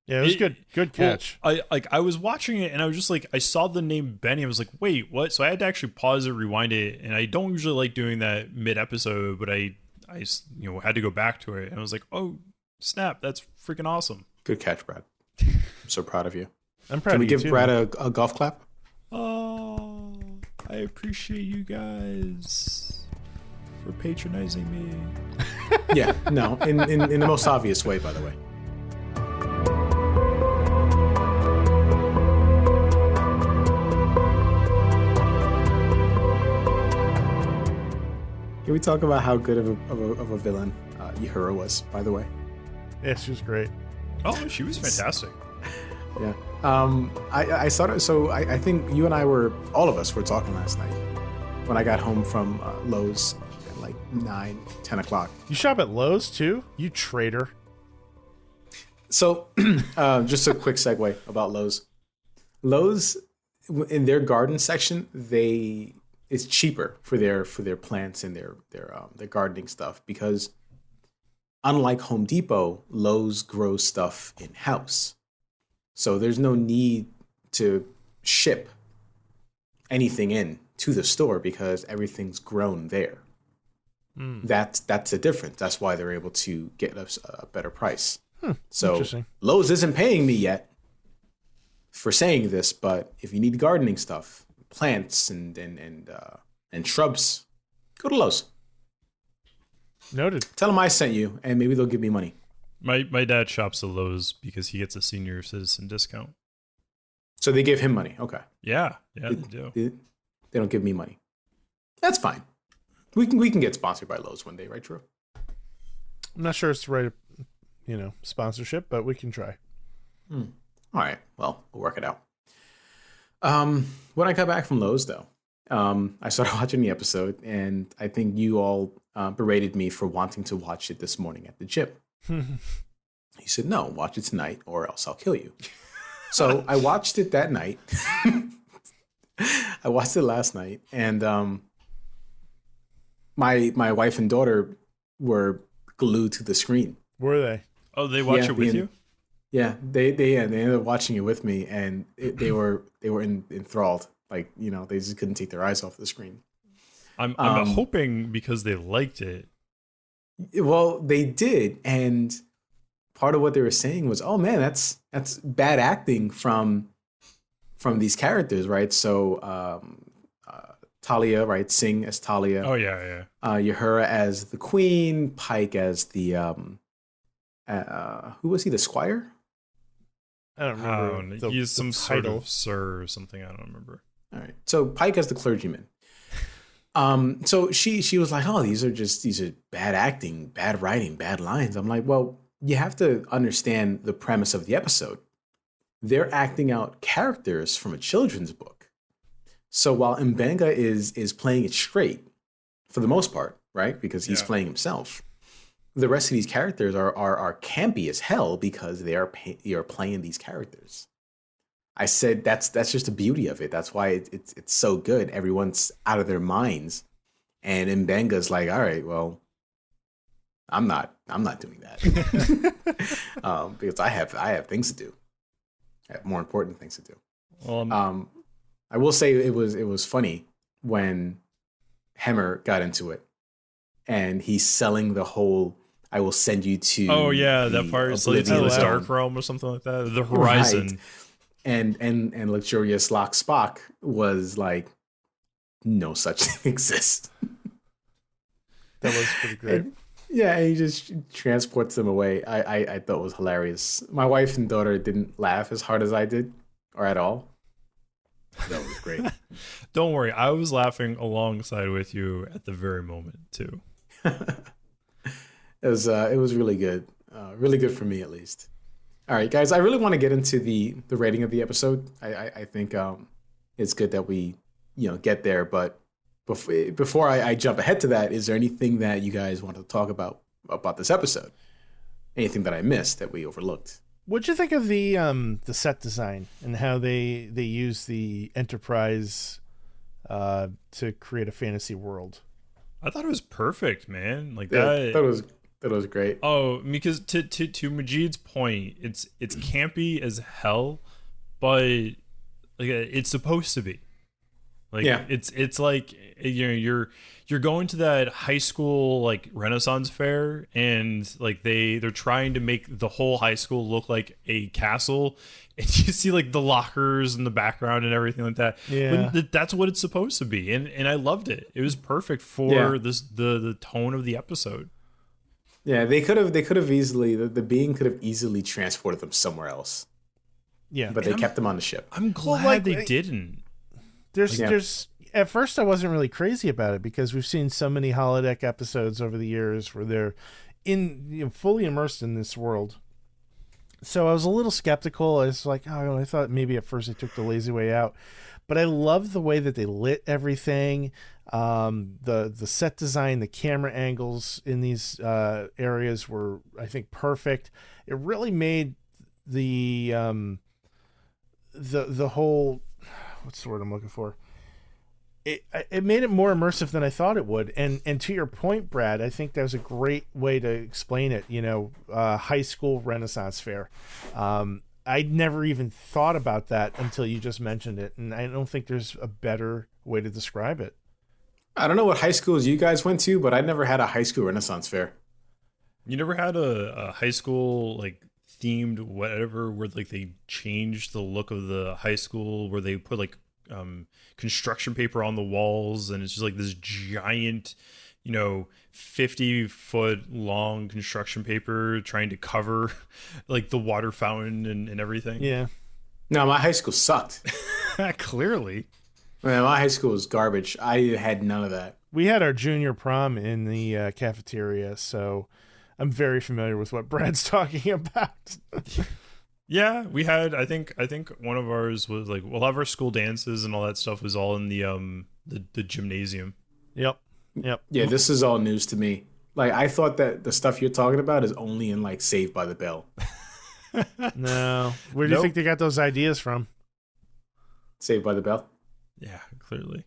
Yeah, it was good catch. Well, I was watching it and I was just like, I saw the name Benny. I was like, wait, what? So I had to actually pause it, rewind it, and I don't usually like doing that mid episode, but I had to go back to it, and I was like, oh snap, that's freaking awesome. Good catch, Brad. I'm so proud of you. I'm proud. Can we of you give too, Brad man. a golf clap? Oh, I appreciate you guys for patronizing me. Yeah, no, in the most obvious way, by the way. Can we talk about how good of a villain Uhura was, by the way? Yeah, she was great. Oh, she was fantastic. Yeah. I saw it. So I think you and all of us were talking last night when I got home from Lowe's at like 9-10 o'clock. You shop at Lowe's too? You traitor. So just a quick segue about Lowe's. Lowe's, in their garden section, it's cheaper for their plants and their gardening stuff because unlike Home Depot, Lowe's grows stuff in-house. So there's no need to ship anything in to the store because everything's grown there. That's the difference. That's why they're able to get us a better price. So Lowe's isn't paying me yet for saying this, but if you need gardening stuff, plants and shrubs, go to Lowe's. Noted. Tell them I sent you, and maybe they'll give me money. My dad shops at Lowe's because he gets a senior citizen discount. So they give him money. Okay. Yeah, they do. They don't give me money. That's fine. We can get sponsored by Lowe's one day, right, Drew? I'm not sure it's the right, sponsorship, but we can try. All right. Well, we'll work it out. When I got back from Lowe's, though, I started watching the episode, and I think you all berated me for wanting to watch it this morning at the gym. He said, no, watch it tonight or else I'll kill you. So I watched it that night. I watched it last night, and my wife and daughter were glued to the screen. Were they? Oh, they watch it with you? Yeah, they ended up watching it with me, and they were enthralled. Like, they just couldn't take their eyes off the screen. I'm hoping because they liked it. Well, they did, and part of what they were saying was, "Oh man, that's bad acting from these characters, right?" So, Talia, right, Singh as Talia. Oh yeah. Uhura as the queen, Pike as the who was he? The squire? I don't remember. He's some sort of sir or something. I don't remember. All right. So Pike as the clergyman. So she was like, oh, these are bad acting, bad writing, bad lines. I'm like, well, you have to understand the premise of the episode. They're acting out characters from a children's book. So while Mbenga is playing it straight for the most part, right? Because he's playing himself. The rest of these characters are campy as hell because they are playing these characters. I said that's just the beauty of it. That's why it's so good. Everyone's out of their minds, and Mbenga's like, all right, well, I'm not doing that because I have things to do. I have more important things to do. I will say it was funny when Hemmer got into it, and he's selling the whole. I will send you to. Oh yeah, that part is like the Dark Realm or something like that. The Horizon. Right. And Luxurious Lock Spock was like, no such thing exists. That was pretty great. And he just transports them away. I thought it was hilarious. My wife and daughter didn't laugh as hard as I did, or at all. That was great. Don't worry, I was laughing alongside with you at the very moment too. It was really good. Really good for me, at least. All right, guys, I really want to get into the rating of the episode. I think it's good that we get there. But before I jump ahead to that, is there anything that you guys want to talk about this episode? Anything that I missed that we overlooked? What'd you think of the set design and how they use the Enterprise to create a fantasy world? I thought it was perfect, man. Like that was great. Oh, because to Majeed's point, it's campy as hell, but like it's supposed to be. Like it's like you're going to that high school like Renaissance fair, and like they're trying to make the whole high school look like a castle, and you see like the lockers in the background and everything like that. Yeah, but that's what it's supposed to be, and I loved it. It was perfect for the tone of the episode. Yeah, they could have easily the being could have easily transported them somewhere else. Yeah, but they kept them on the ship. I'm glad they didn't. There's at first I wasn't really crazy about it because we've seen so many holodeck episodes over the years where they're fully immersed in this world. So I was a little skeptical. I was like, oh, I thought maybe at first they took the lazy way out, but I love the way that they lit everything. The set design, the camera angles in these areas were, I think, perfect. It really made the whole, what's the word I'm looking for? It made it more immersive than I thought it would. And to your point, Brad, I think that was a great way to explain it. High school Renaissance fair. I'd never even thought about that until you just mentioned it, and I don't think there's a better way to describe it. I don't know what high schools you guys went to, but I never had a high school Renaissance fair. You never had a high school like themed whatever where like they changed the look of the high school, where they put like construction paper on the walls, and it's just like this giant 50-foot long construction paper trying to cover like the water fountain and everything. Yeah. No, my high school sucked. Clearly. Man, my high school was garbage. I had none of that. We had our junior prom in the cafeteria, so I'm very familiar with what Brad's talking about. Yeah, we had. I think one of ours was like, we'll have our school dances and all that stuff was all in the gymnasium. Yep. Yeah, this is all news to me. Like, I thought that the stuff you're talking about is only in like Saved by the Bell. No, where do you think they got those ideas from? Saved by the Bell. Yeah, clearly.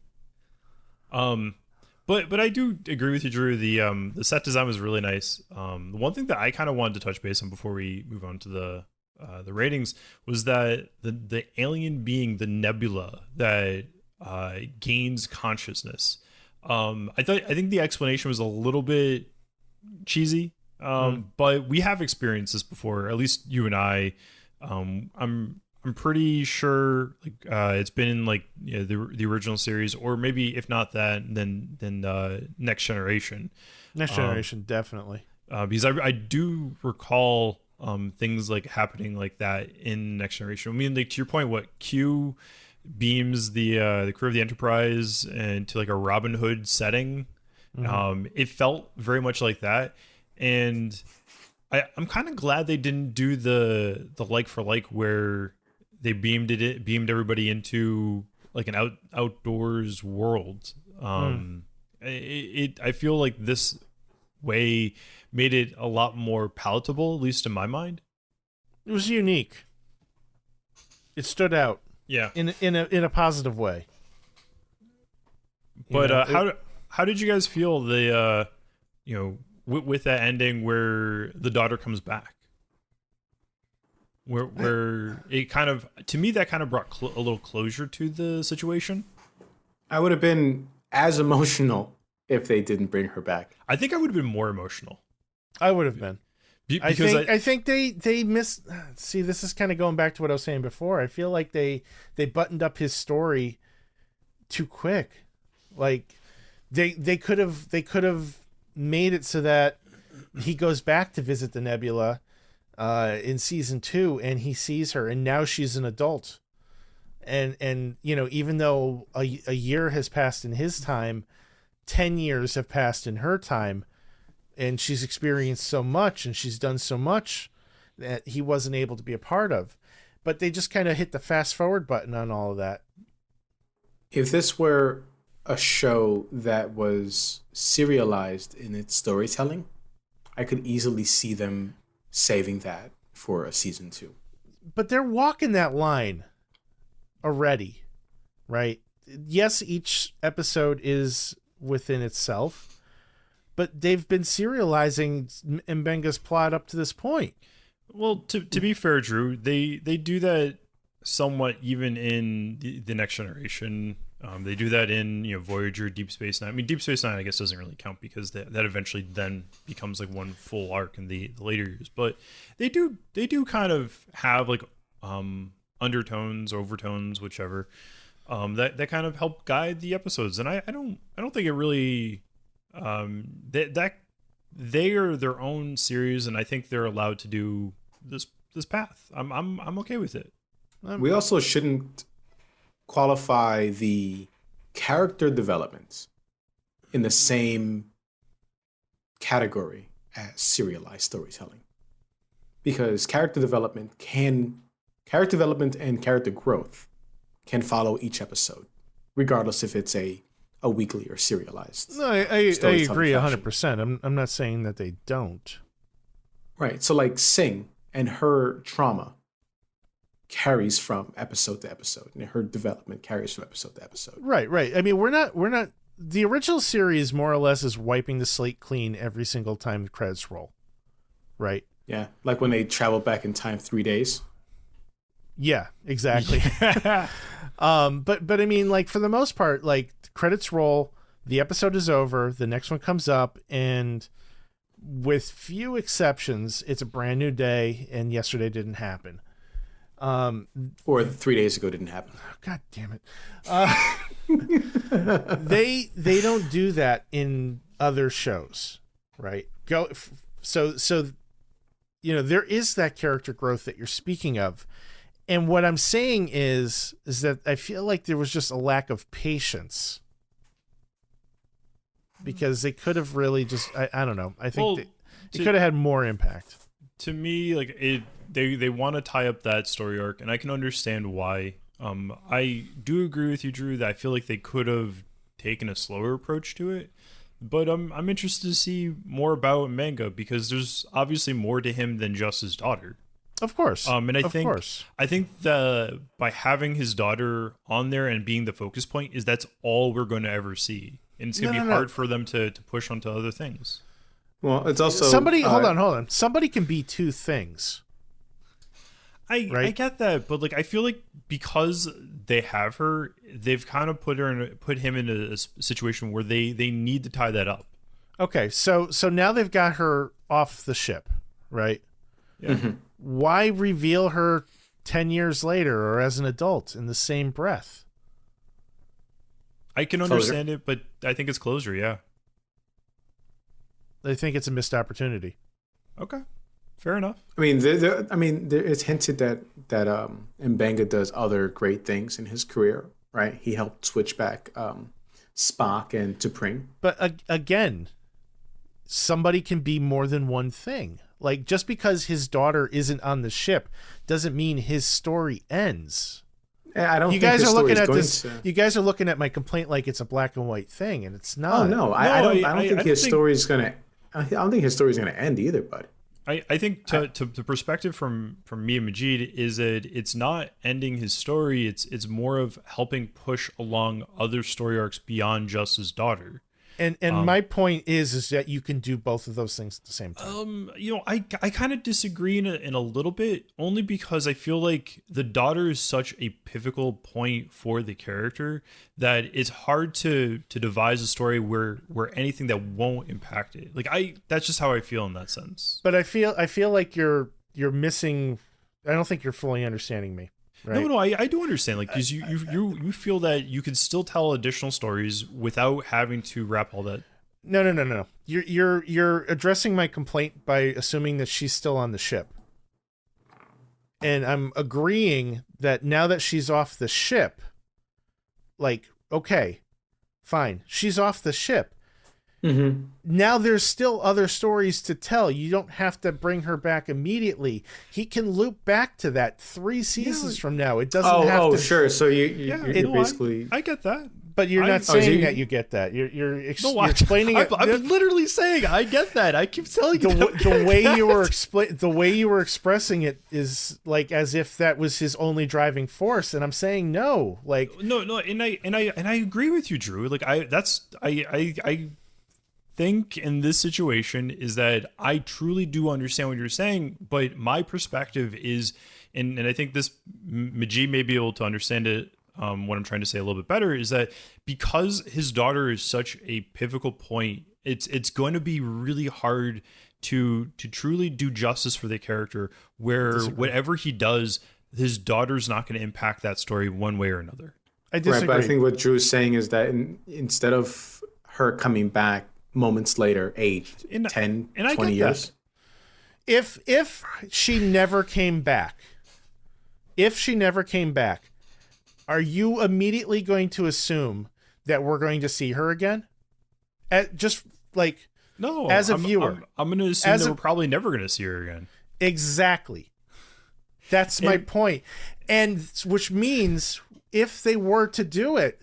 But I do agree with you, Drew. The set design was really nice. The one thing that I kind of wanted to touch base on before we move on to the ratings was that the alien being the nebula that gains consciousness. I think the explanation was a little bit cheesy, but we have experienced this before. At least you and I. I'm pretty sure like it's been in like the original series, or maybe if not that, then Next Generation. Next Generation, definitely. Because I do recall things like happening like that in Next Generation. I mean, like to your point, what Q beams the crew of the Enterprise into like a Robin Hood setting. Mm-hmm. It felt very much like that, and I'm kind of glad they didn't do the like for like where they beamed everybody into like an outdoors world. I feel like this way made it a lot more palatable, at least in my mind. It was unique. It stood out. Yeah. in a positive way. But how did you guys feel the with that ending where the daughter comes back? Where it kind of, to me, that kind of brought a little closure to the situation. I would have been as emotional if they didn't bring her back. I think I would have been more emotional. I would have been. Because I think they missed. See, this is kind of going back to what I was saying before. I feel like they buttoned up his story too quick. Like they could have made it so that he goes back to visit the nebula in season 2, and he sees her, and now she's an adult, and even though a year has passed in his time, 10 years have passed in her time, and she's experienced so much and she's done so much that he wasn't able to be a part of. But they just kind of hit the fast forward button on all of that. If this were a show that was serialized in its storytelling, I could easily see them saving that for a season 2. But they're walking that line already, right? Yes, each episode is within itself, but they've been serializing Mbenga's plot up to this point. Well, to be fair, Drew, they do that somewhat even in the Next Generation. They do that in Voyager, Deep Space Nine. I mean, Deep Space Nine, I guess, doesn't really count because that eventually then becomes like one full arc in the later years. But they do kind of have like undertones, overtones, whichever, that kind of help guide the episodes. And I don't think it really that they are their own series, and I think they're allowed to do this path. I'm okay with it. We also shouldn't qualify the character development in the same category as serialized storytelling, because character development and character growth can follow each episode, regardless if it's a weekly or serialized. No, I agree 100%. I'm not saying that they don't. Right. So like Sing and her trauma carries from episode to episode, and her development carries from episode to episode. Right. I mean, we're not the original series more or less is wiping the slate clean every single time the credits roll. Right? Yeah. Like when they travel back in time 3 days. Yeah, exactly. But I mean, like, for the most part, like, the credits roll, the episode is over, the next one comes up, and with few exceptions, it's a brand new day, and yesterday didn't happen. Or 3 days ago didn't happen. God damn it. They don't do that in other shows, right? So there is that character growth that you're speaking of. And what I'm saying is that I feel like there was just a lack of patience, because they could have really just, I don't know. I think it could have had more impact. To me, like they want to tie up that story arc, and I can understand why. I do agree with you, Drew, that I feel like they could have taken a slower approach to it. But I'm interested to see more about Mbenga, because there's obviously more to him than just his daughter. Of course. And I think that by having his daughter on there and being the focus point, that's all we're going to ever see. And it's going to be hard for them to push onto other things. Well, it's also hold on. Somebody can be two things. I get that, but like I feel like because they have her, they've kind of put him in a situation where they need to tie that up. Okay, so now they've got her off the ship, right? Yeah. Mm-hmm. Why reveal her 10 years later or as an adult in the same breath? I can understand it, but I think it's closure, yeah. I think it's a missed opportunity. Okay. Fair enough. I mean, it's hinted that Mbenga does other great things in his career, right? He helped switch back Spock and T'Pring. But again, somebody can be more than one thing. Like, just because his daughter isn't on the ship doesn't mean his story ends. I don't. You think guys his are looking at going this. to... You guys are looking at my complaint like it's a black and white thing, and it's not. Oh no, I don't think his story is gonna. I don't think his story is gonna end either, bud. I think to the perspective from me and Majeed is that it's not ending his story. It's more of helping push along other story arcs beyond just his daughter. And my point is that you can do both of those things at the same time. I kind of disagree in a little bit, only because I feel like the daughter is such a pivotal point for the character that it's hard to devise a story where anything that won't impact it. Like that's just how I feel in that sense. But I feel like you're missing. I don't think you're fully understanding me. Right? No, I do understand. Like, because you feel that you can still tell additional stories without having to wrap all that. No. You're addressing my complaint by assuming that she's still on the ship, and I'm agreeing that now that she's off the ship, like, okay, fine, she's off the ship. Mm-hmm. Now there's still other stories to tell. You don't have to bring her back immediately. He can loop back to that 3 seasons from now. It doesn't have to. Oh, sure. So you're basically. I get that. But you're not saying that you get that. You're explaining it. I'm literally saying I get that. I keep telling you the way you were expressing it is like as if that was his only driving force, and I'm saying no. Like no, and I agree with you, Drew. Like I think in this situation is that I truly do understand what you're saying, but my perspective is, and I think this Majeed may be able to understand it. What I'm trying to say a little bit better is that because his daughter is such a pivotal point, it's going to be really hard to truly do justice for the character. Where whatever he does, his daughter's not going to impact that story one way or another. I disagree. Right, but I think what Drew is saying is that instead of her coming back moments later, aged 10, 20 years. If she never came back, are you immediately going to assume that we're going to see her again? Just like no, as a viewer, I'm going to assume that we're probably never going to see her again. Exactly. That's my point. And which means if they were to do it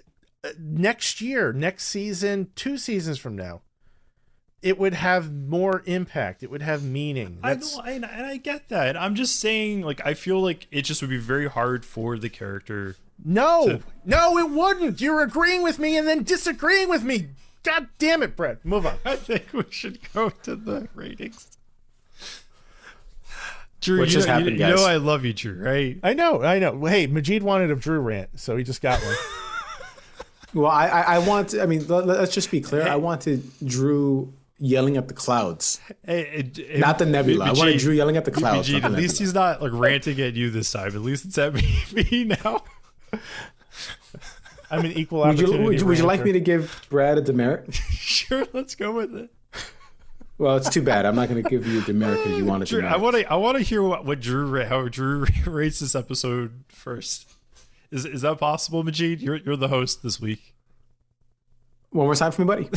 next year, next season, 2 seasons from now, it would have more impact. It would have meaning. I know, and I get that. I'm just saying, like, I feel like it just would be very hard for the character. No, it wouldn't. You're agreeing with me and then disagreeing with me. God damn it, Brett. Move on. I think we should go to the ratings. Drew, what just happened, guys? You know I love you, Drew, right? I know. Hey, Majeed wanted a Drew rant, so he just got one. Well, I want. I mean, let's just be clear. I wanted Drew yelling at the clouds, not the nebula. I wanted Drew yelling at the clouds. Majeed, at least he's not like ranting at you this time. At least it's at me now. I'm an equal opportunity. Would you like me to give Brad a demerit? Sure, let's go with it. Well, it's too bad. I'm not going to give you a demerit because you want a demerit. I want to hear how Drew rates this episode first. Is that possible, Majeed? You're the host this week. One more time for me, buddy.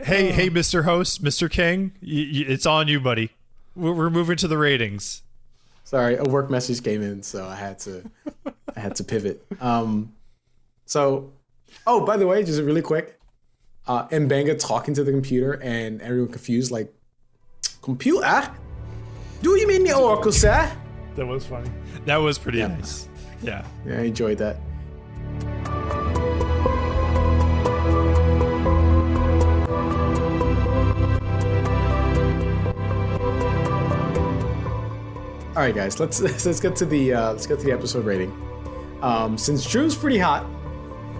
Hey, Mr. Host, Mr. King, it's on you, buddy. We're moving to the ratings. Sorry, a work message came in, so I had to pivot. So, by the way, just really quick, Mbanga talking to the computer and everyone confused, like, computer? Do you mean the Oracle, sir? That was funny. That was pretty nice. Yeah, I enjoyed that. All right, guys, let's get to the episode rating. Since Drew's pretty hot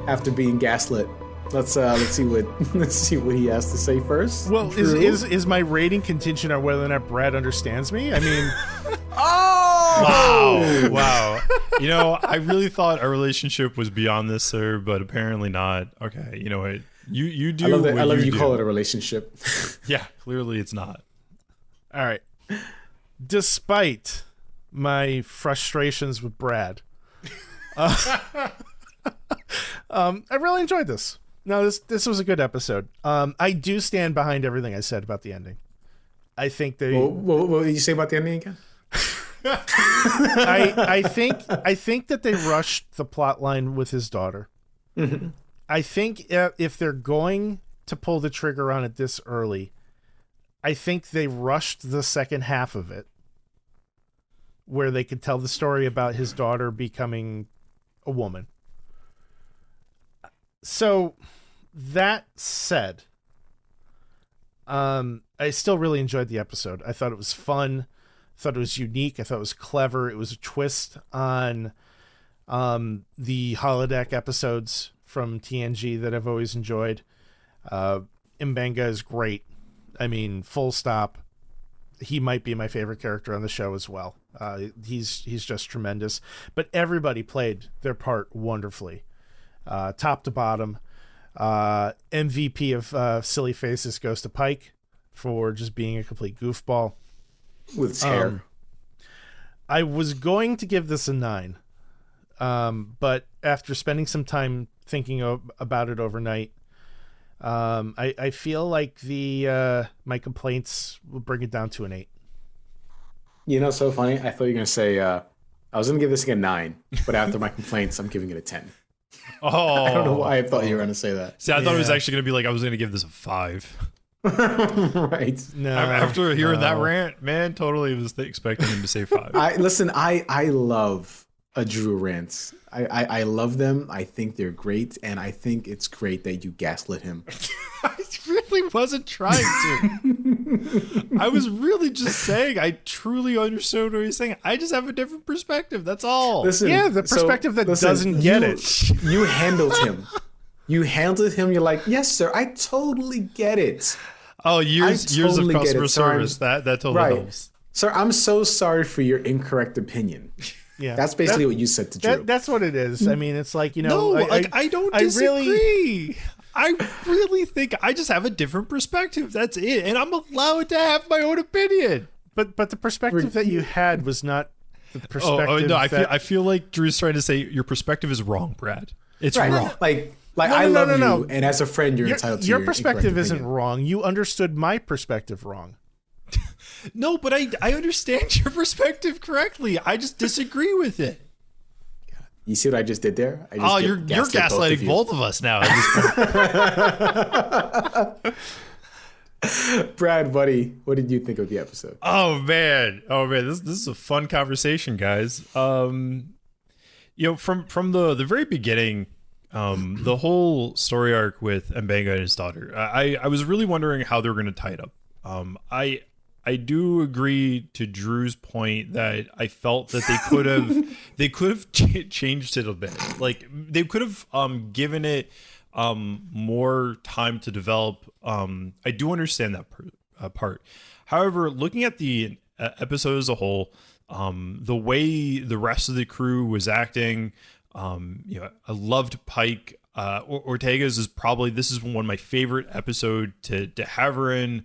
after being gaslit, let's see what he has to say first. Well, is my rating contingent on whether or not Brad understands me? I mean, wow. You know, I really thought our relationship was beyond this, sir, but apparently not. Okay, you know what? You do. I love you call it a relationship. Yeah, clearly it's not. All right. Despite my frustrations with Brad, I really enjoyed this. No, this was a good episode. I do stand behind everything I said about the ending. I think they. What did you say about the ending again? I think that they rushed the plot line with his daughter. Mm-hmm. I think if they're going to pull the trigger on it this early. I think they rushed the second half of it, where they could tell the story about his daughter becoming a woman. So that said, I still really enjoyed the episode. I thought it was fun. I thought it was unique. I thought it was clever. It was a twist on the holodeck episodes from TNG that I've always enjoyed. Mbenga is great. I mean, full stop. He might be my favorite character on the show as well. He's just tremendous. But everybody played their part wonderfully, top to bottom. MVP of Silly Faces goes to Pike for just being a complete goofball. With his hair. I was going to give this a 9. But after spending some time thinking about it overnight, I feel like my complaints will bring it down to an 8. You know, so funny. I thought you were going to say, I was going to give this thing a 9, but after my complaints, I'm giving it a 10. Oh, I don't know why I thought you were going to say that. See, I thought it was actually going to be like, I was going to give this a 5. Right. No. After hearing that rant, man, totally was expecting him to say 5. I love a Drew rant. I love them. I think they're great, and I think it's great that you gaslit him. I really wasn't trying to. I was really just saying I truly understood what he's saying. I just have a different perspective. That's all. Listen, Yeah, the perspective doesn't get it. You handled him. You handled him. You're like, yes, sir. I totally get it. Oh, years totally of get customer it, sir. service. That totally helps. Sir, I'm so sorry for your incorrect opinion. Yeah, That's basically what you said to Drew. That's what it is. I mean, it's like, you know, I don't disagree. I really think I just have a different perspective. That's it, and I'm allowed to have my own opinion. But the perspective that you had was not the perspective. I feel like Drew's trying to say your perspective is wrong, Brad. It's wrong. Like I love you, and as a friend, you're entitled to your your perspective incorrect isn't opinion. wrong. You understood my perspective wrong. No, but I understand your perspective correctly. I just disagree with it. You see what I just did there? I just You're gaslighting both of us now. Brad, buddy, what did you think of the episode? Oh man, this is a fun conversation, guys. You know, from the very beginning, the whole story arc with Mbenga and his daughter, I was really wondering how they were going to tie it up. I do agree to Drew's point that I felt that they could have changed it a bit. Like they could have given it more time to develop. I do understand that part. However, looking at the episode as a whole, the way the rest of the crew was acting, you know, I loved Pike. Ortega's is probably, this is one of my favorite episode to have her in.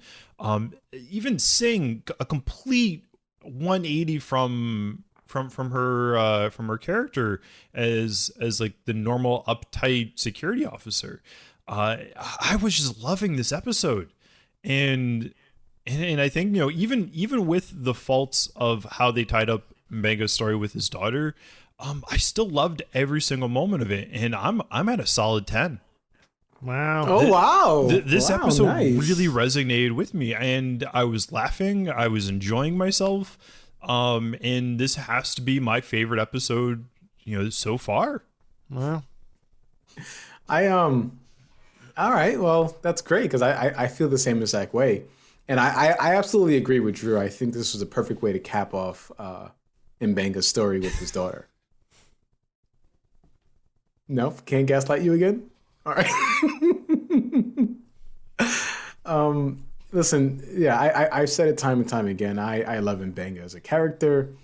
Even Sing, a complete 180 from her character as like the normal uptight security officer. I was just loving this episode, and I think, you know, even with the faults of how they tied up Mbenga's story with his daughter, I still loved every single moment of it, and I'm at a solid 10. Wow. Oh, wow. This Wow, episode nice. really resonated with me, and I was laughing. I was enjoying myself. And this has to be my favorite episode, you know, so far. Wow. All right, well, that's great, because I feel the same exact way. And I absolutely agree with Drew. I think this was a perfect way to cap off Mbenga's story with his daughter. No? Can't gaslight you again? All right. Listen, yeah, I've said it time and time again. I love Mbenga as a character.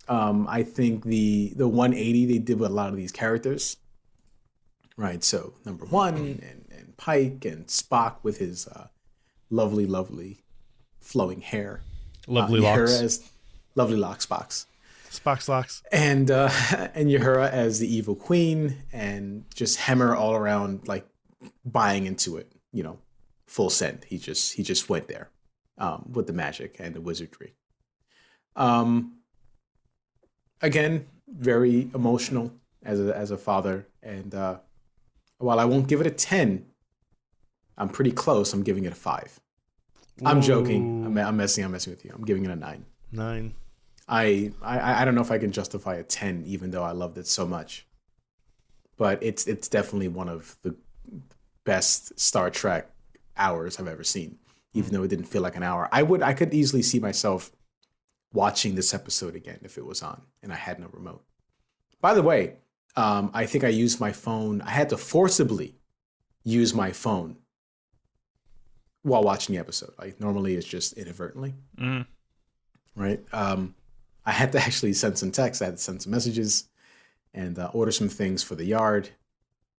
I think the 180 they did with a lot of these characters, right? So number one and Pike and Spock with his lovely flowing hair, Lovely locks. Lovely locks, Spock's locks. and Uhura as the evil queen, and just Hemmer all around, like buying into it, you know, full send. He just went there with the magic and the wizardry. Again, very emotional as a father, and while I won't give it a 10, I'm pretty close. I'm giving it a 5. I'm joking. I'm messing with you. I'm giving it a 9. 9. I don't know if I can justify a 10, even though I loved it so much. But it's definitely one of the best Star Trek hours I've ever seen, even though it didn't feel like an hour. I could easily see myself watching this episode again if it was on and I had no remote. By the way, I think I used my phone. I had to forcibly use my phone while watching the episode. Like normally it's just inadvertently, right? I had to actually send some texts. I had to send some messages and order some things for the yard,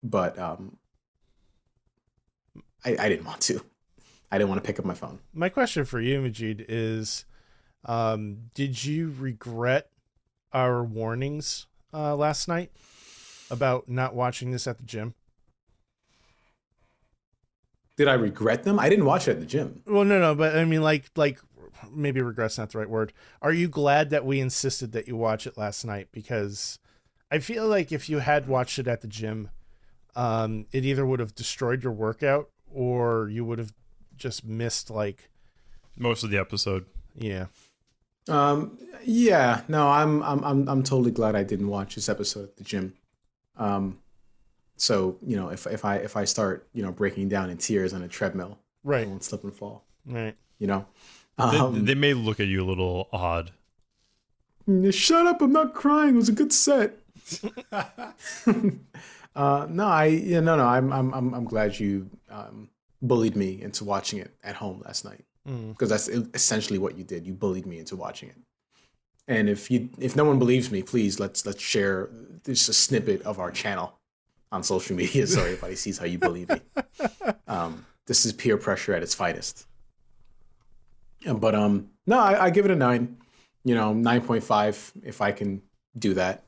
but I didn't want to. I didn't want to pick up my phone. My question for you, Majeed, is did you regret our warnings last night about not watching this at the gym? Did I regret them? I didn't watch it at the gym. Well, no, but I mean, like maybe regret's not the right word. Are you glad that we insisted that you watch it last night? Because I feel like if you had watched it at the gym, it either would have destroyed your workout or you would have just missed like most of the episode. Yeah. Yeah. No, I'm totally glad I didn't watch this episode at the gym. So, you know, if I start, you know, breaking down in tears on a treadmill, right, I won't slip and fall. Right. You know, they may look at you a little odd. Shut up! I'm not crying. It was a good set. No, I'm glad you bullied me into watching it at home last night, because that's essentially what you did. You bullied me into watching it. And if no one believes me, please let's share this a snippet of our channel on social media so everybody sees how you bully me. This is peer pressure at its finest. But no, I give it a 9. You know, 9.5 if I can do that.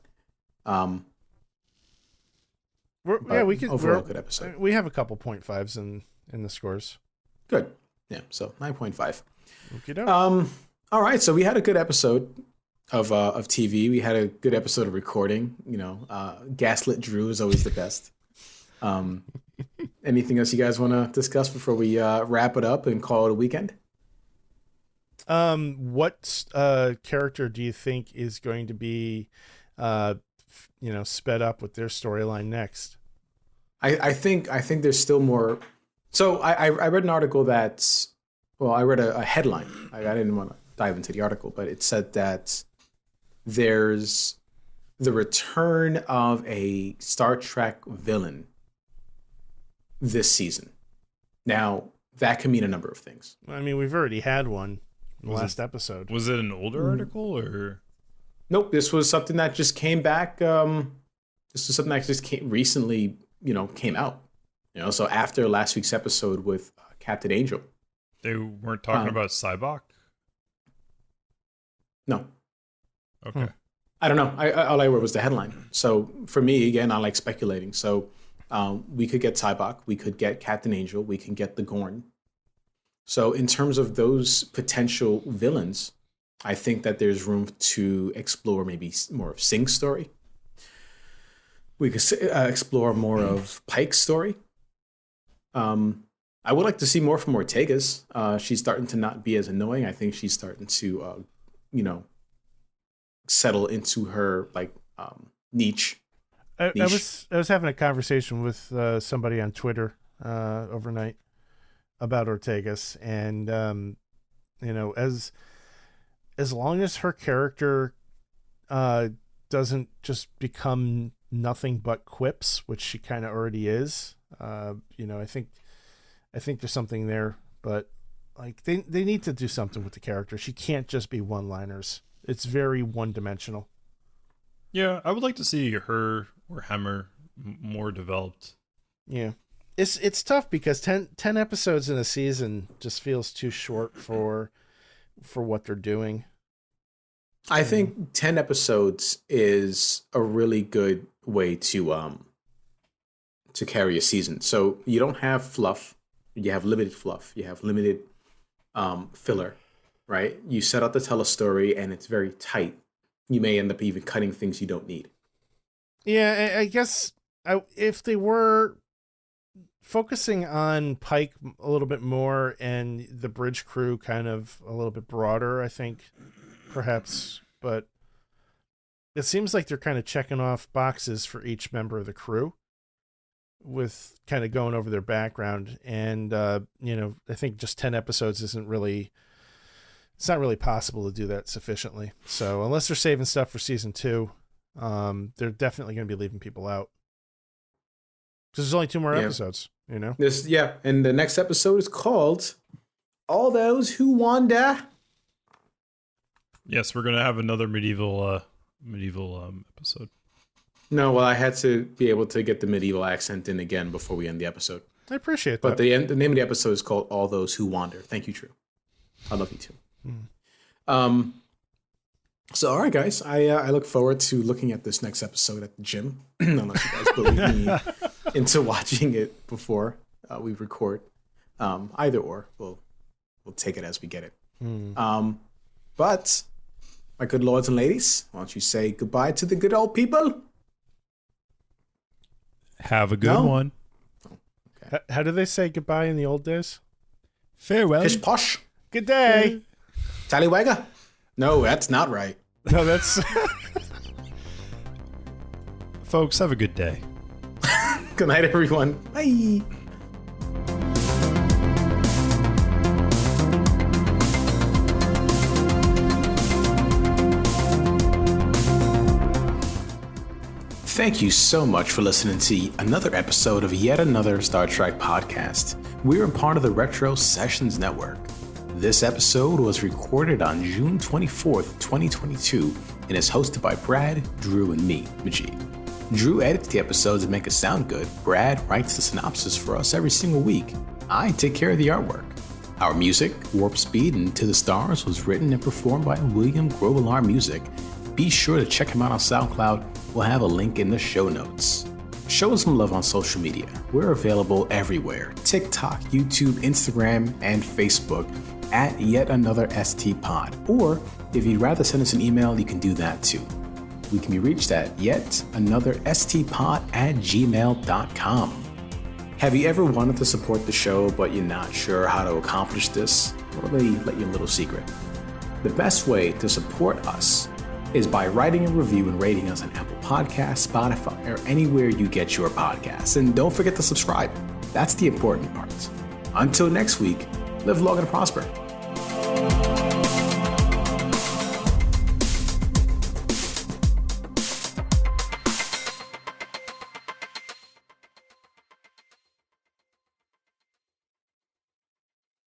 We can overall good episode. We have a couple 0.5s in the scores. Good. Yeah, so 9.5. Okay. All right, so we had a good episode of TV. We had a good episode of recording. You know, Gaslit Drew is always the best. Anything else you guys want to discuss before we wrap it up and call it a weekend? What character do you think is going to be, sped up with their storyline next? I think there's still more. So I read an article I read a headline. I didn't want to dive into the article, but it said that there's the return of a Star Trek villain this season. Now, that can mean a number of things. I mean, we've already had one in the last episode. Was it an older article or? Nope, this was something that just came back. This was something that just recently, came out. So after last week's episode with Captain Angel. They weren't talking about Cybok? No. Okay. I don't know. All I read was the headline. So for me, again, I like speculating. So we could get Cybok. We could get Captain Angel. We can get the Gorn. So in terms of those potential villains, I think that there's room to explore maybe more of Singh's story. We could explore more of Pike's story. I would like to see more from Ortega's. She's starting to not be as annoying. I think she's starting to, settle into her niche. I was having a conversation with somebody on Twitter overnight about Ortega's, and as long as her character doesn't just become nothing but quips, which she kind of already is, I think there's something there, but they need to do something with the character. She can't just be one-liners. It's very one-dimensional. Yeah, I would like to see her or Hammer more developed. Yeah. It's tough because 10 episodes in a season just feels too short for what they're doing. I think 10 episodes is a really good way to carry a season. So you don't have fluff. You have limited fluff. You have limited filler, right? You set out to tell a story and it's very tight. You may end up even cutting things you don't need. Yeah, I guess if they were focusing on Pike a little bit more and the bridge crew kind of a little bit broader, I think, perhaps. But it seems like they're kind of checking off boxes for each member of the crew with kind of going over their background. And, I think just 10 episodes it's not really possible to do that sufficiently. So unless they're saving stuff for season 2, they're definitely going to be leaving people out. Because there's only 2 more episodes, And the next episode is called All Those Who Wander. Yes, we're gonna have another medieval episode. No, well, I had to be able to get the medieval accent in again before we end the episode. I appreciate that. But the name of the episode is called All Those Who Wander. Thank you, Drew. I love you too. So, all right, guys, I look forward to looking at this next episode at the gym, unless you guys believe me into watching it before we record. Either or, we'll take it as we get it. But, my good lords and ladies, why don't you say goodbye to the good old people? Have a good one. Okay. How do they say goodbye in the old days? Farewell. Pish posh. Good day. Tallywagga. No, that's not right. No, that's... Folks, have a good day. Good night, everyone. Bye. Thank you so much for listening to another episode of yet another Star Trek podcast. We're a part of the Retro Sessions Network. This episode was recorded on June 24th, 2022, and is hosted by Brad, Drew, and me, Majeed. Drew edits the episodes and make it sound good. Brad writes the synopsis for us every single week. I take care of the artwork. Our music, Warp Speed and To the Stars, was written and performed by William Grovelar Music. Be sure to check him out on SoundCloud. We'll have a link in the show notes. Show us some love on social media. We're available everywhere: TikTok, YouTube, Instagram, and Facebook at Yet Another ST Pod. Or if you'd rather send us an email, you can do that too. We can be reached at yetanotherstpod@gmail.com. Have you ever wanted to support the show, but you're not sure how to accomplish this? Well, let me let you a little secret. The best way to support us is by writing a review and rating us on Apple Podcasts, Spotify, or anywhere you get your podcasts. And don't forget to subscribe. That's the important part. Until next week, live long and prosper.